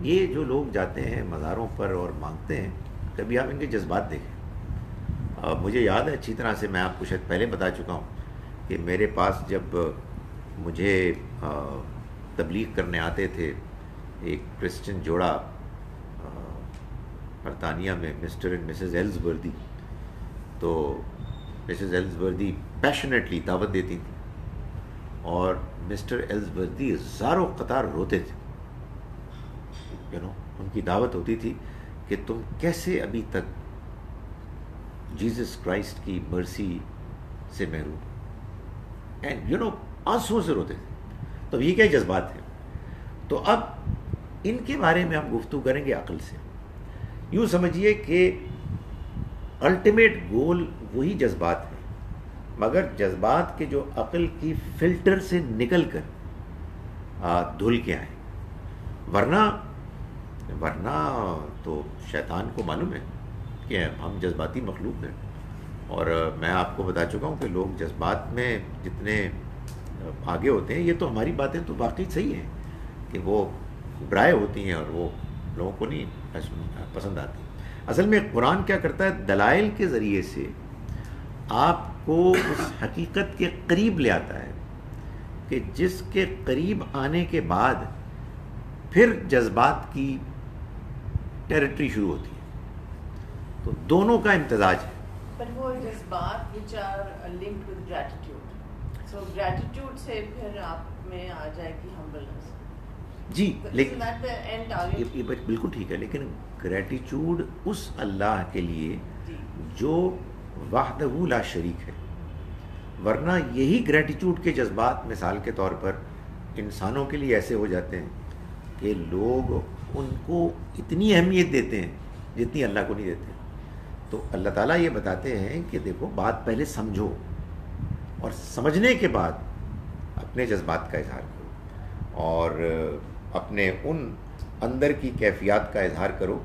یہ جو لوگ جاتے ہیں مزاروں پر اور مانگتے ہیں، کبھی آپ ان کے جذبات دیکھیں. مجھے یاد ہے اچھی طرح سے، میں آپ کو شاید پہلے بتا چکا ہوں کہ میرے پاس جب مجھے تبلیغ کرنے آتے تھے ایک کرسچن جوڑا برطانیہ میں، مسٹر اینڈ مسز ایلزوردی، تو مسز ایلزوردی پیشنیٹلی دعوت دیتی تھی اور مسٹر ایلزوردی زاروں قطار روتے تھے. ان کی دعوت ہوتی تھی کہ تم کیسے ابھی تک جیزس کرائسٹ کی مرسی سے محروم، اینڈ آنسوؤں سے روتے تھے. تو یہ کیا جذبات ہیں. تو اب ان کے بارے میں ہم گفتگو کریں گے عقل سے. یوں سمجھیے کہ الٹیمیٹ گول وہی جذبات ہیں، مگر جذبات کے جو عقل کی فلٹر سے نکل کر دھل کے آئیں. ورنہ تو شیطان کو معلوم ہے کہ ہم جذباتی مخلوق ہیں، اور میں آپ کو بتا چکا ہوں کہ لوگ جذبات میں جتنے آگے ہوتے ہیں، یہ تو ہماری باتیں تو واقعی صحیح ہیں کہ وہ ڈرائی ہوتی ہیں اور وہ لوگوں کو نہیں پسند آتی. اصل میں قرآن کیا کرتا ہے؟ دلائل کے ذریعے سے آپ کو اس حقیقت کے قریب لے آتا ہے کہ جس کے قریب آنے کے بعد پھر جذبات کی ٹیریٹری شروع ہوتی ہے. تو دونوں کا امتزاج ہے. پر وہ جذبات which are linked with gratitude. So gratitude سے پھر آپ میں آ جائے گی humbleness. جی لیکن یہ بالکل ٹھیک ہے، لیکن گریٹیچیوڈ اس اللہ کے لیے جو وحدہ لا شریک ہے. ورنہ یہی گریٹیچیوڈ کے جذبات مثال کے طور پر انسانوں کے لیے ایسے ہو جاتے ہیں کہ لوگ ان کو اتنی اہمیت دیتے ہیں جتنی اللہ کو نہیں دیتے. تو اللہ تعالیٰ یہ بتاتے ہیں کہ دیکھو بات پہلے سمجھو، اور سمجھنے کے بعد اپنے جذبات کا اظہار کرو، اور اپنے ان اندر کی کیفیات کا اظہار کرو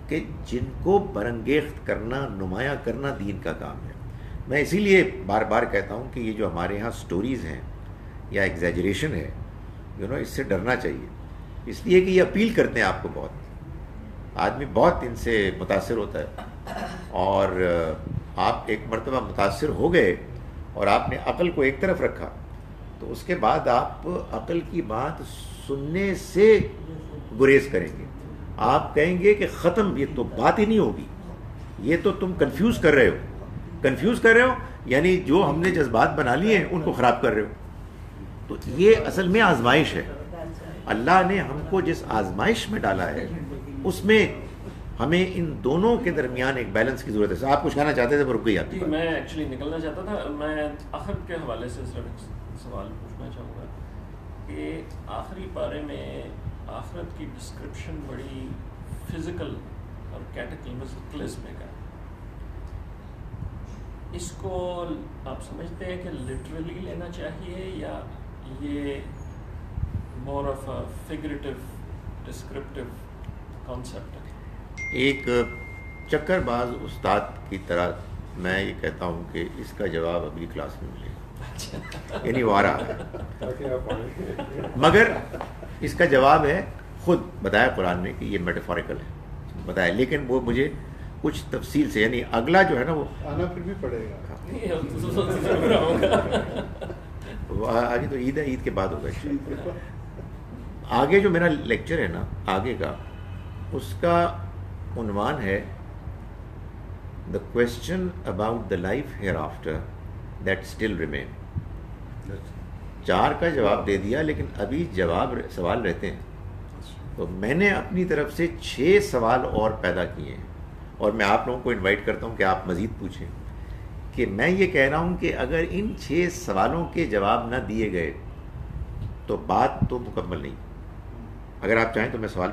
کہ جن کو برانگیخت کرنا، نمایاں کرنا دین کا کام ہے. میں اسی لیے بار بار کہتا ہوں کہ یہ جو ہمارے ہاں سٹوریز ہیں یا ایگزیجریشن ہے، اس سے ڈرنا چاہیے، اس لیے کہ یہ اپیل کرتے ہیں آپ کو بہت. آدمی بہت ان سے متاثر ہوتا ہے، اور آپ ایک مرتبہ متاثر ہو گئے اور آپ نے عقل کو ایک طرف رکھا، تو اس کے بعد آپ عقل کی بات سننے سے گریز کریں گے. آپ کہیں گے کہ ختم، یہ تو بات ہی نہیں ہوگی، یہ تو تم کنفیوز کر رہے ہو، یعنی جو ہم نے جذبات بنا لیے ہیں ان کو خراب کر رہے ہو. تو یہ اصل میں آزمائش ہے. اللہ نے ہم کو جس آزمائش میں ڈالا ہے اس میں ہمیں ان دونوں کے درمیان ایک بیلنس کی ضرورت ہے. آپ کچھ کہنا چاہتے تھے پر رک گئی آپ. میں ایکچولی نکلنا چاہتا تھا. میں آخر کے حوالے سے صرف ایک سوال پوچھنا چاہوں گا کہ آخری پارے میں آخرت کی ڈسکرپشن بڑی فزیکل اور کیٹیکلزمک ہے. اس کو آپ سمجھتے ہیں کہ لٹرلی لینا چاہیے یا یہ more of a figurative descriptive concept ہے؟ ایک چکر باز استاد کی طرح میں یہ کہتا ہوں کہ اس کا جواب اگلی کلاس میں ملے گا، یعنی وہ آ رہا ہے، تاکہ آپ آئیں. مگر اس کا جواب ہے خود بتایا قرآن نے کہ یہ میٹافوریکل ہے بتایا، لیکن وہ مجھے کچھ تفصیل سے، یعنی اگلا جو ہے نا وہ آنا پھر بھی پڑے گا. آگے تو عید ہے، عید کے بعد ہوگا. آگے جو میرا لیکچر ہے نا آگے کا، اس کا عنوان ہے the question about the life hereafter that still remain. 4 کا جواب دے دیا لیکن ابھی سوال رہتے ہیں، تو میں نے اپنی طرف سے 6 سوال اور پیدا کیے ہیں، اور میں آپ لوگوں کو انوائٹ کرتا ہوں کہ آپ مزید پوچھیں، کہ میں یہ کہہ رہا ہوں کہ اگر ان 6 سوالوں کے جواب نہ دیے گئے تو بات تو مکمل نہیں. اگر آپ چاہیں تو میں سوال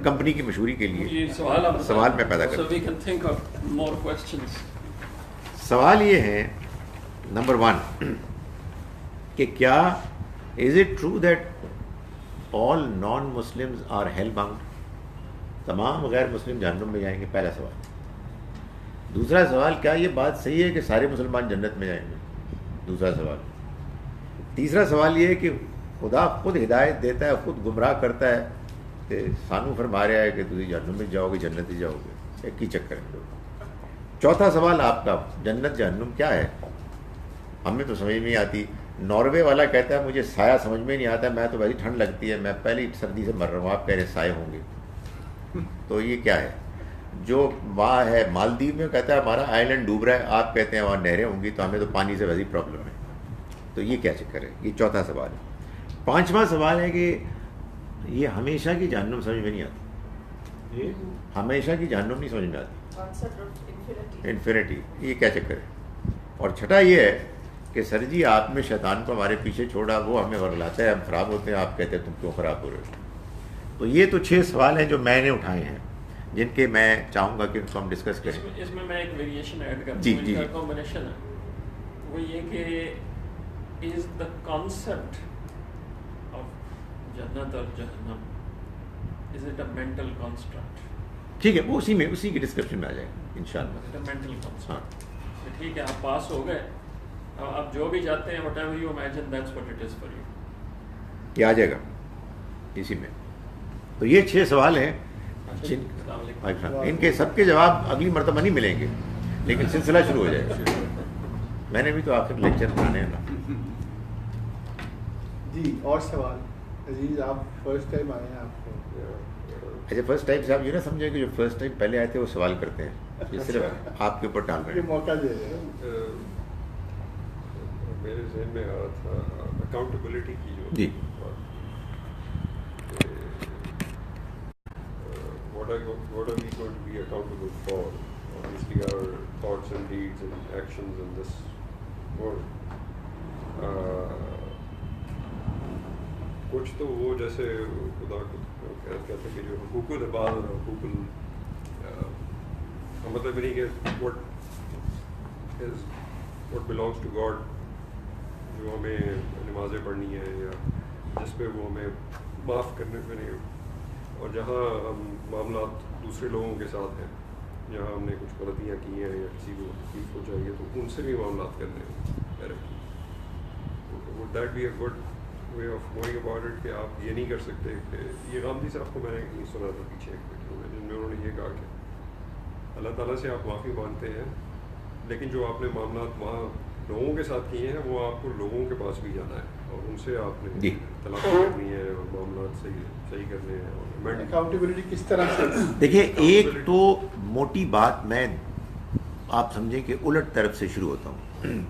کمپنی کی مشہوری کے لیے سوال میں پیدا کرتا ہوں. سوال یہ ہے نمبر 1 کہ کیا is it true that all non Muslims are hell bound? تمام غیر مسلم جہنم میں جائیں گے، پہلا سوال. دوسرا سوال، کیا یہ بات صحیح ہے کہ سارے مسلمان جنت میں جائیں گے؟ دوسرا سوال. تیسرا سوال یہ ہے کہ خدا خود ہدایت دیتا ہے، خود گمراہ کرتا ہے کہ سانو فرما رہا ہے کہ تم جہنم میں جاؤ گے، جنت ہی جاؤ گے، ایک ہی چکر ہے. چوتھا سوال آپ کا، جنت جہنم کیا ہے؟ ہمیں تو سمجھ نہیں آتی. ناروے والا کہتا ہے مجھے سایہ سمجھ میں نہیں آتا، میں تو ویسے ٹھنڈ لگتی ہے، میں پہلی سردی سے مر رہا ہوں، آپ کہہ رہے سائے ہوں گے. تو یہ کیا ہے؟ جو وہاں ہے مالدیو میں کہتا ہے ہمارا آئی لینڈ ڈوب رہا ہے، آپ کہتے ہیں وہاں نہریں ہوں گی، تو ہمیں تو پانی سے ویسی پرابلم ہے. تو یہ کیا چکر ہے؟ یہ چوتھا سوال ہے. 5واں سوال ہے کہ یہ ہمیشہ کی جہنم سمجھ میں نہیں آتی، ہمیشہ کی جہنم نہیں سمجھ میں آتی، انفینٹی، یہ کیا چکر ہے؟ اور چھٹا یہ ہے کہ سر جی آپ میں شیطان کو ہمارے پیچھے چھوڑا، وہ ہمیں ورگلاتا ہے، ہم خراب ہوتے ہیں، آپ کہتے ہیں تم کیوں خراب ہو رہے ہو. تو یہ تو 6 سوال ہیں جو میں نے اٹھائے ہیں، جن کے میں چاہوں گا کہ ان کو ہم ڈسکس کریں. اس میں ایک ویریشن ایڈ کرتا ہوں. جی کمبینیشن ہے وہ یہ کہ از دا کانسیپٹ آف جنت اور جہنم is it a mental construct? ٹھیک ہے، وہ اسی کی ڈسکرپشن میں آ جائے گا انشاءاللہ. Mental construct. ٹھیک ہے، آپ پاس ہو گئے، آپ جو بھی چاہتے ہیں what ever you imagine that's what it is for you. یہ آ جائے گا اسی میں. تو یہ 6 سوال ہیں، ان کے سب کے جواب اگلی مرتبہ نہیں ملیں گے، لیکن سلسلہ شروع ہو جائے گا. میں نے بھی تو آخر لیکچر بنانے ہیں نا. جی اور سوال؟ عزیز آپ فرسٹ ٹائم آئے ہیں، آپ کو اچھا فرسٹ ٹائم سے آپ یہ نہ سمجھیں کہ جو فرسٹ ٹائم پہلے آئے تھے وہ سوال کرتے ہیں، یہ صرف آپ کے اوپر ٹال رہے ہیں. موقع دے رہے ہیں. میرے ذہن میں آ رہا تھا اکاؤنٹیبلٹی کی جو جی. what are we going to be accountable for? Obviously our thoughts and deeds and actions in this world. کچھ تو وہ جیسے خدا کو کہتے ہیں کہ جو حقوق العباد اور حقوق مطلب نہیں کہ what belongs to God، جو ہمیں نمازیں پڑھنی ہے یا جس پہ وہ ہمیں معاف کرنے پہ نہیں، اور جہاں ہم معاملات دوسرے لوگوں کے ساتھ ہیں، جہاں ہم نے کچھ غلطیاں کی ہیں یا کسی کو تکلیف پہنچائی ہے تو ان سے بھی معاملات کرنے ہیں directly. would that be a good way of going about it کہ آپ یہ نہیں کر سکتے کہ یہ غامدی صاحب کو میں نے نہیں سنا تھا پیچھے ایک ویڈیو میں جن میں انہوں نے یہ کہا کہ اللہ تعالیٰ سے آپ معافی مانگتے ہیں لیکن جو آپ نے معاملات وہاں لوگوں کے ساتھ کیے ہیں وہ آپ کو لوگوں کے پاس بھی جانا ہے اور ان سے آپ نے تلافی کرنی ہے اور معاملات صحیح کرنے ہیں. اکاؤنٹیبلٹی کس طرح سے؟ دیکھیے ایک تو موٹی بات میں آپ سمجھیں کہ الٹ طرف سے شروع ہوتا ہوں.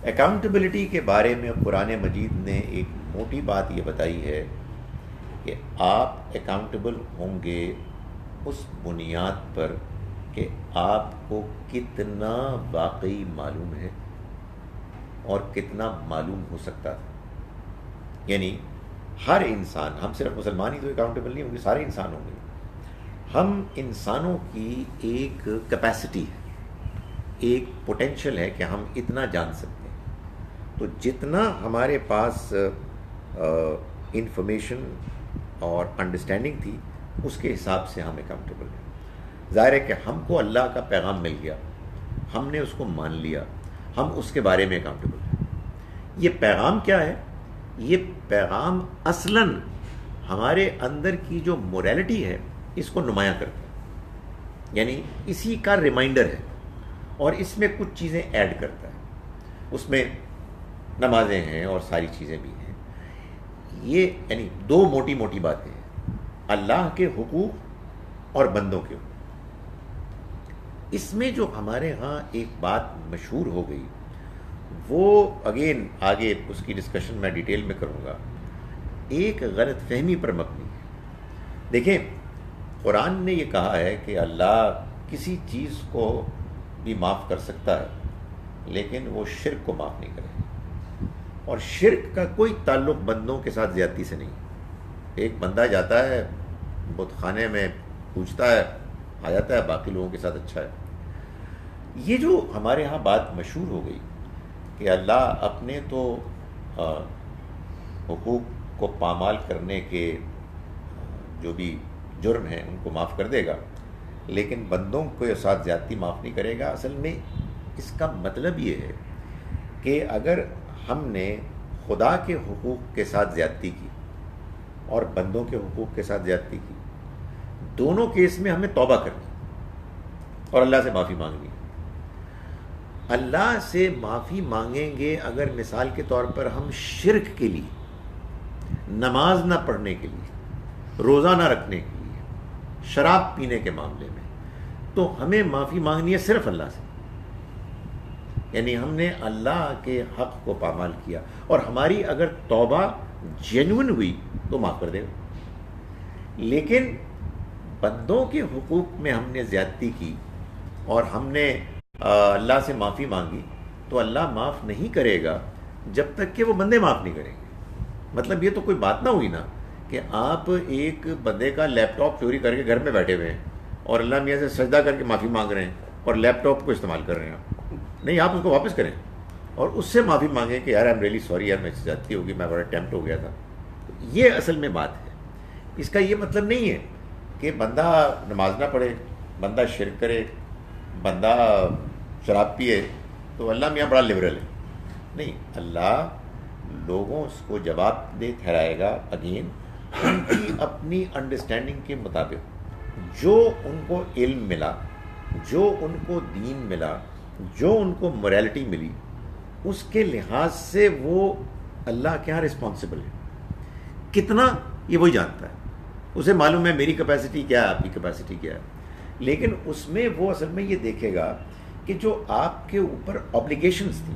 اکاؤنٹیبلٹی کے بارے میں قرآن مجید نے ایک موٹی بات یہ بتائی ہے کہ آپ اکاؤنٹیبل ہوں گے اس بنیاد پر کہ آپ کو کتنا واقعی معلوم ہے اور کتنا معلوم ہو سکتا تھا. یعنی ہر انسان، ہم صرف مسلمان ہی تو اکاؤنٹیبل نہیں ہوں گے، سارے انسان ہوں گے. ہم انسانوں کی ایک کیپیسٹی ہے، ایک پوٹینشیل ہے کہ ہم اتنا جان سکتے ہیں. تو جتنا ہمارے پاس انفارمیشن اور انڈرسٹینڈنگ تھی اس کے حساب سے ہم اکاؤنٹیبل ہیں. ظاہر ہے کہ ہم کو اللہ کا پیغام مل گیا، ہم نے اس کو مان لیا، ہم اس کے بارے میں اکاؤنٹیبل ہیں۔ یہ پیغام کیا ہے؟ یہ پیغام اصلاً ہمارے اندر کی جو موریلٹی ہے اس کو نمایاں کرتا ہے، یعنی اسی کا ریمائنڈر ہے، اور اس میں کچھ چیزیں ایڈ کرتا ہے، اس میں نمازیں ہیں اور ساری چیزیں بھی ہیں۔ یہ یعنی دو موٹی موٹی باتیں ہیں، اللہ کے حقوق اور بندوں کے حقوق۔ اس میں جو ہمارے ہاں ایک بات مشہور ہو گئی، وہ اگین آگے اس کی ڈسکشن میں ڈیٹیل میں کروں گا، ایک غلط فہمی پر مبنی ہے۔ دیکھیں، قرآن نے یہ کہا ہے کہ اللہ کسی چیز کو بھی معاف کر سکتا ہے، لیکن وہ شرک کو معاف نہیں کرے، اور شرک کا کوئی تعلق بندوں کے ساتھ زیادتی سے نہیں۔ ایک بندہ جاتا ہے بت خانے میں، پوچھتا ہے، آ جاتا ہے، باقی لوگوں کے ساتھ اچھا ہے۔ یہ جو ہمارے ہاں بات مشہور ہو گئی کہ اللہ اپنے تو حقوق کو پامال کرنے کے جو بھی جرم ہیں ان کو معاف کر دے گا، لیکن بندوں کے ساتھ زیادتی معاف نہیں کرے گا، اصل میں اس کا مطلب یہ ہے کہ اگر ہم نے خدا کے حقوق کے ساتھ زیادتی کی اور بندوں کے حقوق کے ساتھ زیادتی کی، دونوں کیس میں ہمیں توبہ کرنی اور اللہ سے معافی مانگنی۔ اللہ سے معافی مانگیں گے اگر مثال کے طور پر ہم شرک کے لیے، نماز نہ پڑھنے کے لیے، روزہ نہ رکھنے کے لیے، شراب پینے کے معاملے میں، تو ہمیں معافی مانگنی ہے صرف اللہ سے، یعنی ہم نے اللہ کے حق کو پامال کیا، اور ہماری اگر توبہ جینوئن ہوئی تو معاف کر دے گا۔ لیکن بندوں کے حقوق میں ہم نے زیادتی کی اور ہم نے اللہ سے معافی مانگی، تو اللہ معاف نہیں کرے گا جب تک کہ وہ بندے معاف نہیں کریں گے۔ مطلب یہ تو کوئی بات نہ ہوئی نا کہ آپ ایک بندے کا لیپ ٹاپ چوری کر کے گھر میں بیٹھے ہوئے ہیں اور اللہ میاں سے سجدہ کر کے معافی مانگ رہے ہیں اور لیپ ٹاپ کو استعمال کر رہے ہیں۔ نہیں، آپ اس کو واپس کریں اور اس سے معافی مانگیں کہ یار آئی ایم ریئلی سوری، یار میری زیادتی ہوگی، میں بڑا ٹیمپٹ ہو گیا تھا۔ یہ اصل میں بات ہے۔ اس کا یہ مطلب نہیں ہے کہ بندہ نماز نہ پڑھے، بندہ شرک کرے، بندہ شراب پیے تو اللہ میاں بڑا لبرل ہے۔ نہیں، اللہ لوگوں اس کو جواب دے ٹھہرائے گا اگین ان کی اپنی انڈرسٹینڈنگ کے مطابق، جو ان کو علم ملا، جو ان کو دین ملا، جو ان کو موریلٹی ملی، اس کے لحاظ سے وہ اللہ کے یہاں رسپانسبل ہے۔ کتنا یہ وہی جانتا ہے، اسے معلوم ہے میری کیپیسٹی کیا ہے، آپ کی کیپیسٹی کیا ہے، لیکن اس میں وہ اصل میں یہ دیکھے گا کہ جو آپ کے اوپر آبلیگیشنز تھیں،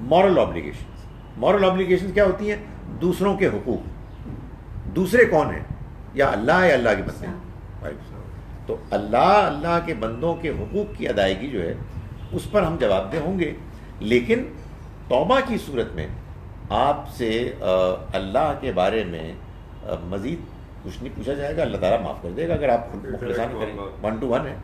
مورل آبلیگیشنز کیا ہوتی ہیں؟ دوسروں کے حقوق۔ دوسرے کون ہیں؟ یا اللہ ہے، اللہ کے بندے۔ تو اللہ کے بندوں کے حقوق کی ادائیگی جو ہے اس پر ہم جواب دہ ہوں گے، لیکن توبہ کی صورت میں آپ سے اللہ کے بارے میں مزید کچھ نہیں پوچھا جائے گا، اللہ تعالیٰ معاف کر دے گا اگر آپ مخلصانہ کریں۔ 1 to 1 ہے،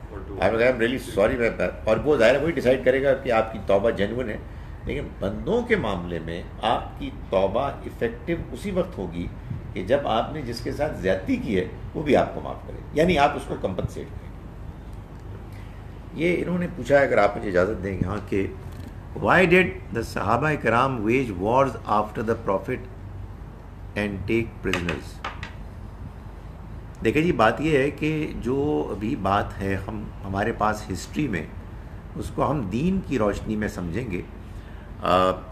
آپ اگر ریئلی سوری، اور وہ ظاہر وہی ڈیسائیڈ کرے گا کہ آپ کی توبہ جینوئن ہے۔ لیکن بندوں کے معاملے میں آپ کی توبہ افیکٹو اسی وقت ہوگی کہ جب آپ نے جس کے ساتھ زیادتی کی ہے وہ بھی آپ کو معاف کرے، یعنی آپ اس کو کمپنسیٹ کریں۔ یہ انہوں نے پوچھا ہے، اگر آپ مجھے اجازت دیں یہاں کہ why did the صحابہ کرام wage wars after the prophet and take prisoners؟ دیکھیں جی، بات یہ ہے کہ جو ابھی بات ہے ہمارے پاس ہسٹری میں، اس کو ہم دین کی روشنی میں سمجھیں گے۔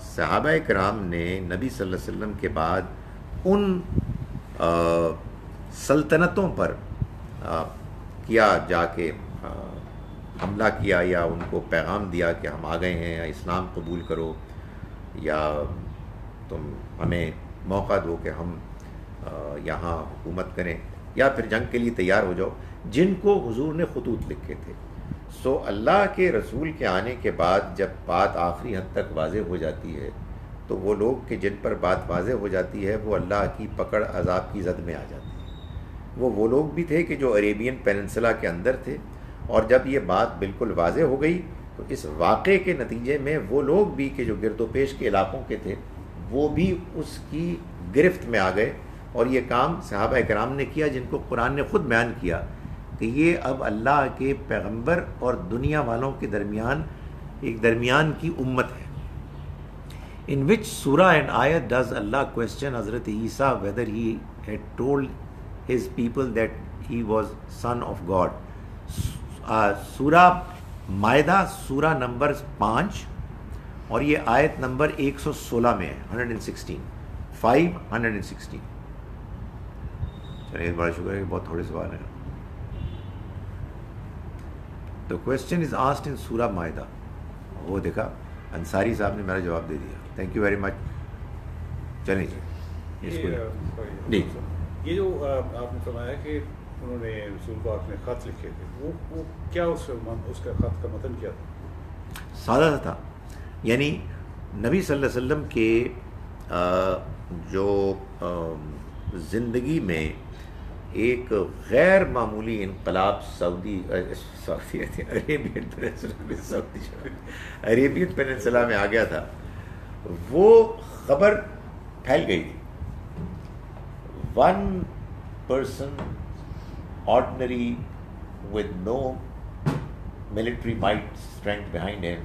صحابہ کرام نے نبی صلی اللہ علیہ وسلم کے بعد ان سلطنتوں پر کیا جا کے حملہ کیا، یا ان کو پیغام دیا کہ ہم آ گئے ہیں، یا اسلام قبول کرو، یا تم ہمیں موقع دو کہ ہم یہاں حکومت کریں، یا پھر جنگ کے لیے تیار ہو جاؤ، جن کو حضور نے خطوط لکھے تھے۔ سو اللہ کے رسول کے آنے کے بعد جب بات آخری حد تک واضح ہو جاتی ہے تو وہ لوگ کہ جن پر بات واضح ہو جاتی ہے وہ اللہ کی پکڑ عذاب کی زد میں آ جاتے ہیں۔ وہ لوگ بھی تھے کہ جو عریبین پیننسلا کے اندر تھے، اور جب یہ بات بالکل واضح ہو گئی تو اس واقعے کے نتیجے میں وہ لوگ بھی کہ جو گرد و پیش کے علاقوں کے تھے وہ بھی اس کی گرفت میں آ گئے، اور یہ کام صحابہ کرام نے کیا، جن کو قرآن نے خود بیان کیا کہ کہ یہ اب اللہ کے پیغمبر اور دنیا والوں کے درمیان ایک درمیان کی امت ہے. In which surah and ayat does Allah question Hazrat Isa whether he had told his people that he was son of God? سورہ مائدہ سورہ نمبر 5 اور یہ آیت نمبر 116 میں ہے. 116 516. چلیے بڑا شکر ہے کہ بہت تھوڑے سوال ہیں. The question is asked in سورہ مائدہ. وہ دیکھا انصاری صاحب نے میرا جواب دے دیا. Thank you very much. چلیں جی. جی یہ جو آپ نے فرمایا کہ انہوں نے رسول پاک نے خط لکھے تھے، وہ کیا اس کا خط کا متن کیا تھا؟ سادہ تھا. یعنی نبی صلی اللہ علیہ وسلم کے جو زندگی میں ایک غیر معمولی انقلاب عربین پیننسلا میں آ گیا تھا، وہ خبر پھیل گئی تھی. One person ordinary with no military might strength behind ham,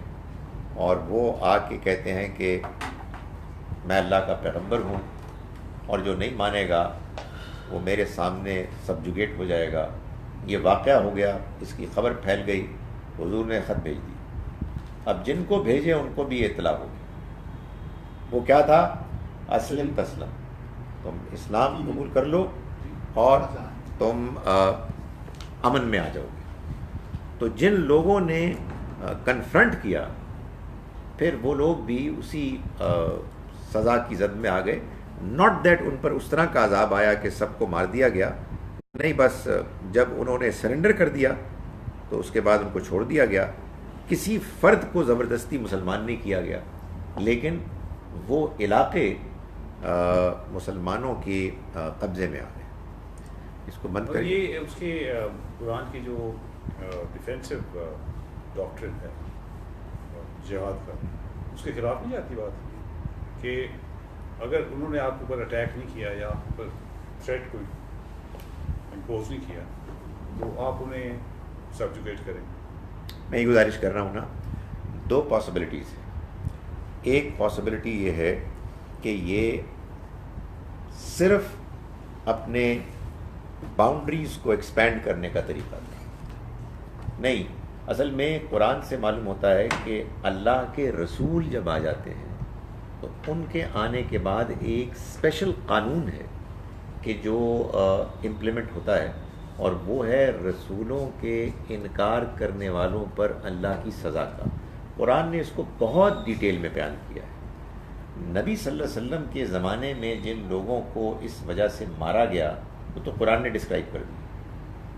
اور وہ آ کے کہتے ہیں کہ میں اللہ کا پیغمبر ہوں اور جو نہیں مانے گا وہ میرے سامنے سبجوگیٹ ہو جائے گا. یہ واقعہ ہو گیا، اس کی خبر پھیل گئی، حضور نے خط بھیج دی. اب جن کو بھیجے ان کو بھی اطلاع ہوگی. وہ کیا تھا؟ اسلم تسلم، تم اسلام قبول کر لو اور تم امن میں آ جاؤ گے. تو جن لوگوں نے کنفرنٹ کیا پھر وہ لوگ بھی اسی سزا کی زد میں آ گئے. ناٹ دیٹ ان پر اس طرح کا عذاب آیا کہ سب کو مار دیا گیا، نہیں، بس جب انہوں نے سرنڈر کر دیا تو اس کے بعد ان کو چھوڑ دیا گیا. کسی فرد کو زبردستی مسلمان نہیں کیا گیا، لیکن وہ علاقے مسلمانوں کے قبضے میں آ گئے. اس کو بند کریے. یہ اس کے قرآن کی جو ڈیفینسو ڈاکٹرن ہے جہاد کا، اس کے خلاف نہیں جاتی بات کہ اگر انہوں نے آپ کے اوپر اٹیک نہیں کیا یا آپ کے اوپر تھریٹ کوئی امپوز نہیں کیا تو آپ انہیں سبجوگیٹ کریں؟ میں یہ گزارش کر رہا ہوں نا، دو پاسبلٹیز ہیں. ایک پاسبلٹی یہ ہے کہ یہ صرف اپنے باؤنڈریز کو ایکسپینڈ کرنے کا طریقہ تھا. نہیں، اصل میں قرآن سے معلوم ہوتا ہے کہ اللہ کے رسول جب آ جاتے ہیں تو ان کے آنے کے بعد ایک اسپیشل قانون ہے کہ جو امپلیمنٹ ہوتا ہے، اور وہ ہے رسولوں کے انکار کرنے والوں پر اللہ کی سزا کا. قرآن نے اس کو بہت ڈیٹیل میں بیان کیا ہے. نبی صلی اللہ علیہ وسلم کے زمانے میں جن لوگوں کو اس وجہ سے مارا گیا وہ تو قرآن نے ڈسکرائب کر دیا.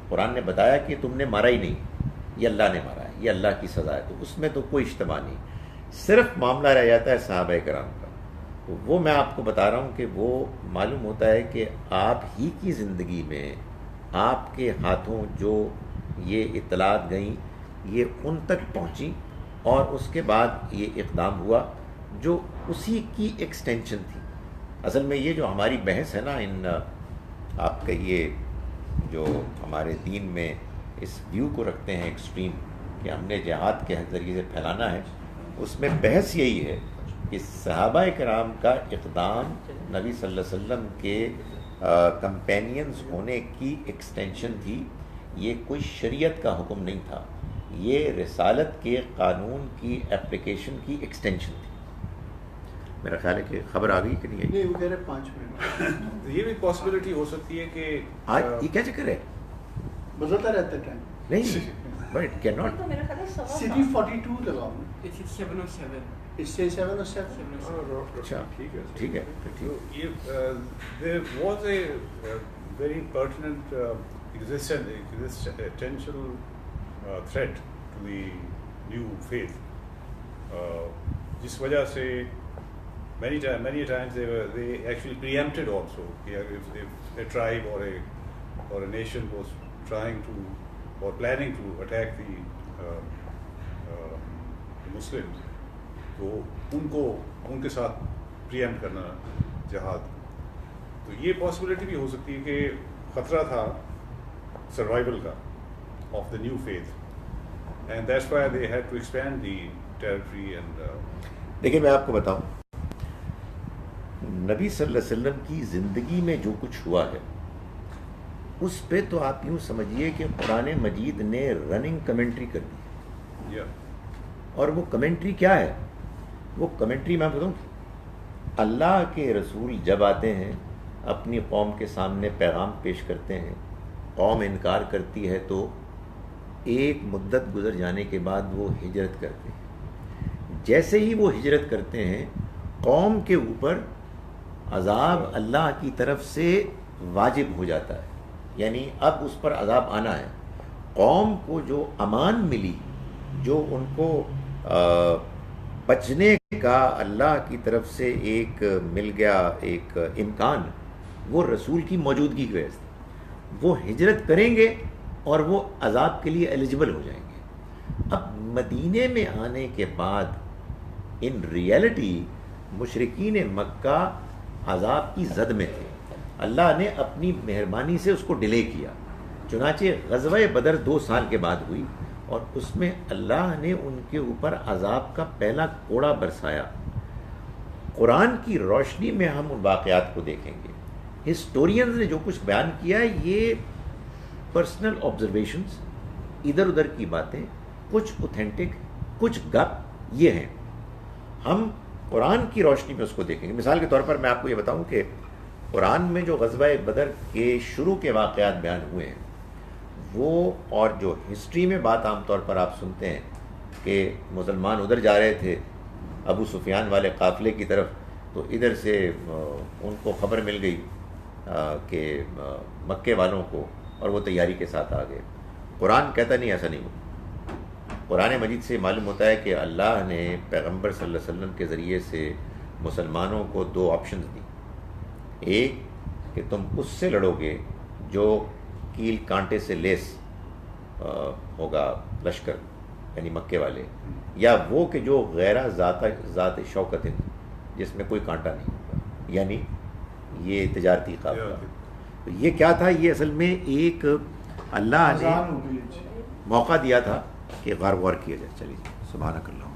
قرآن نے بتایا کہ تم نے مارا ہی نہیں، یہ اللہ نے مارا ہے، یہ اللہ کی سزا ہے. تو اس میں تو کوئی اجتماع نہیں، صرف معاملہ رہ جاتا ہے صحابہ کرام کا. تو وہ میں آپ کو بتا رہا ہوں کہ وہ معلوم ہوتا ہے کہ آپ ہی کی زندگی میں آپ کے ہاتھوں جو یہ اطلاعات گئیں یہ ان تک پہنچی، اور اس کے بعد یہ اقدام ہوا جو اسی کی ایکسٹینشن تھی. اصل میں یہ جو ہماری بحث ہے نا، ان آپ کا یہ جو ہمارے دین میں اس ویو کو رکھتے ہیں ایکسٹریم کہ ہم نے جہاد کے ذریعے سے پھیلانا ہے، اس میں بحث یہی ہے کہ صحابہ کرام کا اقدام نبی صلی اللہ علیہ وسلم کے کمپینینز ہونے کی ایکسٹینشن تھی. یہ کوئی شریعت کا حکم نہیں تھا، یہ رسالت کے قانون کی اپلیکیشن کی ایکسٹینشن تھی. میرا خیال ہے کہ خبر آ گئی کہ نہیں آئی؟ نہیں، وہ کہہ رہے 5 منٹ. یہ بھی پاسبلٹی ہو سکتی ہے کہ آج یہ کیا چکر ہے؟ بدلتا رہتا ہے ٹائم. نہیں، but it can not. City 42 لگاؤ نا، It's 707. اس سے 707. اچھا ٹھیک ہے، ٹھیک ہے. یہ there was a very pertinent existential threat to the new faith, جس وجہ سے many times they actually preempted also. If a tribe or a nation was trying to or planning to attack the Muslims, تو ان کے ساتھ پریمپٹ کرنا جہاد. تو یہ پاسبلٹی بھی ہو سکتی ہے کہ خطرہ تھا سروائیول کا، of the new faith. And that's why they had to expand the territory and دیکھیں میں آپ کو بتاؤں، نبی صلی اللہ علیہ وسلم کی زندگی میں جو کچھ ہوا ہے اس پہ تو آپ یوں سمجھیے کہ قرآن مجید نے رننگ کمنٹری کر دی. اور وہ کمنٹری کیا ہے؟ وہ کمنٹری میں آپ بتاؤں، اللہ کے رسول جب آتے ہیں اپنی قوم کے سامنے پیغام پیش کرتے ہیں، قوم انکار کرتی ہے تو ایک مدت گزر جانے کے بعد وہ ہجرت کرتے ہیں. جیسے ہی وہ ہجرت کرتے ہیں قوم کے اوپر عذاب اللہ کی طرف سے واجب ہو جاتا ہے، یعنی اب اس پر عذاب آنا ہے. قوم کو جو امان ملی، جو ان کو بچنے کا اللہ کی طرف سے ایک مل گیا ایک امکان، وہ رسول کی موجودگی کی وجہ سے. وہ ہجرت کریں گے اور وہ عذاب کے لیے ایلیجبل ہو جائیں گے. اب مدینے میں آنے کے بعد ان ریئلٹی مشرکین مکہ عذاب کی زد میں تھے. اللہ نے اپنی مہربانی سے اس کو ڈیلے کیا. چنانچہ غزوہ بدر 2 سال کے بعد ہوئی اور اس میں اللہ نے ان کے اوپر عذاب کا پہلا کوڑا برسایا. قرآن کی روشنی میں ہم ان واقعات کو دیکھیں گے. ہسٹورینز نے جو کچھ بیان کیا ہے یہ پرسنل آبزرویشنز، ادھر ادھر کی باتیں، کچھ اوتھینٹک، کچھ گپ یہ ہیں. ہم قرآن کی روشنی میں اس کو دیکھیں گے. مثال کے طور پر میں آپ کو یہ بتاؤں کہ قرآن میں جو غزوہ بدر کے شروع کے واقعات بیان ہوئے ہیں وہ، اور جو ہسٹری میں بات عام طور پر آپ سنتے ہیں کہ مسلمان ادھر جا رہے تھے ابو سفیان والے قافلے کی طرف، تو ادھر سے ان کو خبر مل گئی کہ مکے والوں کو، اور وہ تیاری کے ساتھ آ گئے. قرآن کہتا نہیں ایسا نہیں ہوا. قرآن مجید سے معلوم ہوتا ہے کہ اللہ نے پیغمبر صلی اللہ علیہ وسلم کے ذریعے سے مسلمانوں کو 2 آپشنز دی. ایک کہ تم اس سے لڑو گے جو کیل کانٹے سے لیس ہوگا لشکر، یعنی مکے والے، یا وہ کہ جو غیر ذات شوکت ہے، جس میں کوئی کانٹا نہیں ہوگا، یعنی یہ تجارتی قافلہ. تو یہ کیا تھا؟ یہ اصل میں ایک اللہ نے موقع دیا تھا کہ غور کیا جائے. چلیے سبحانک اللہ.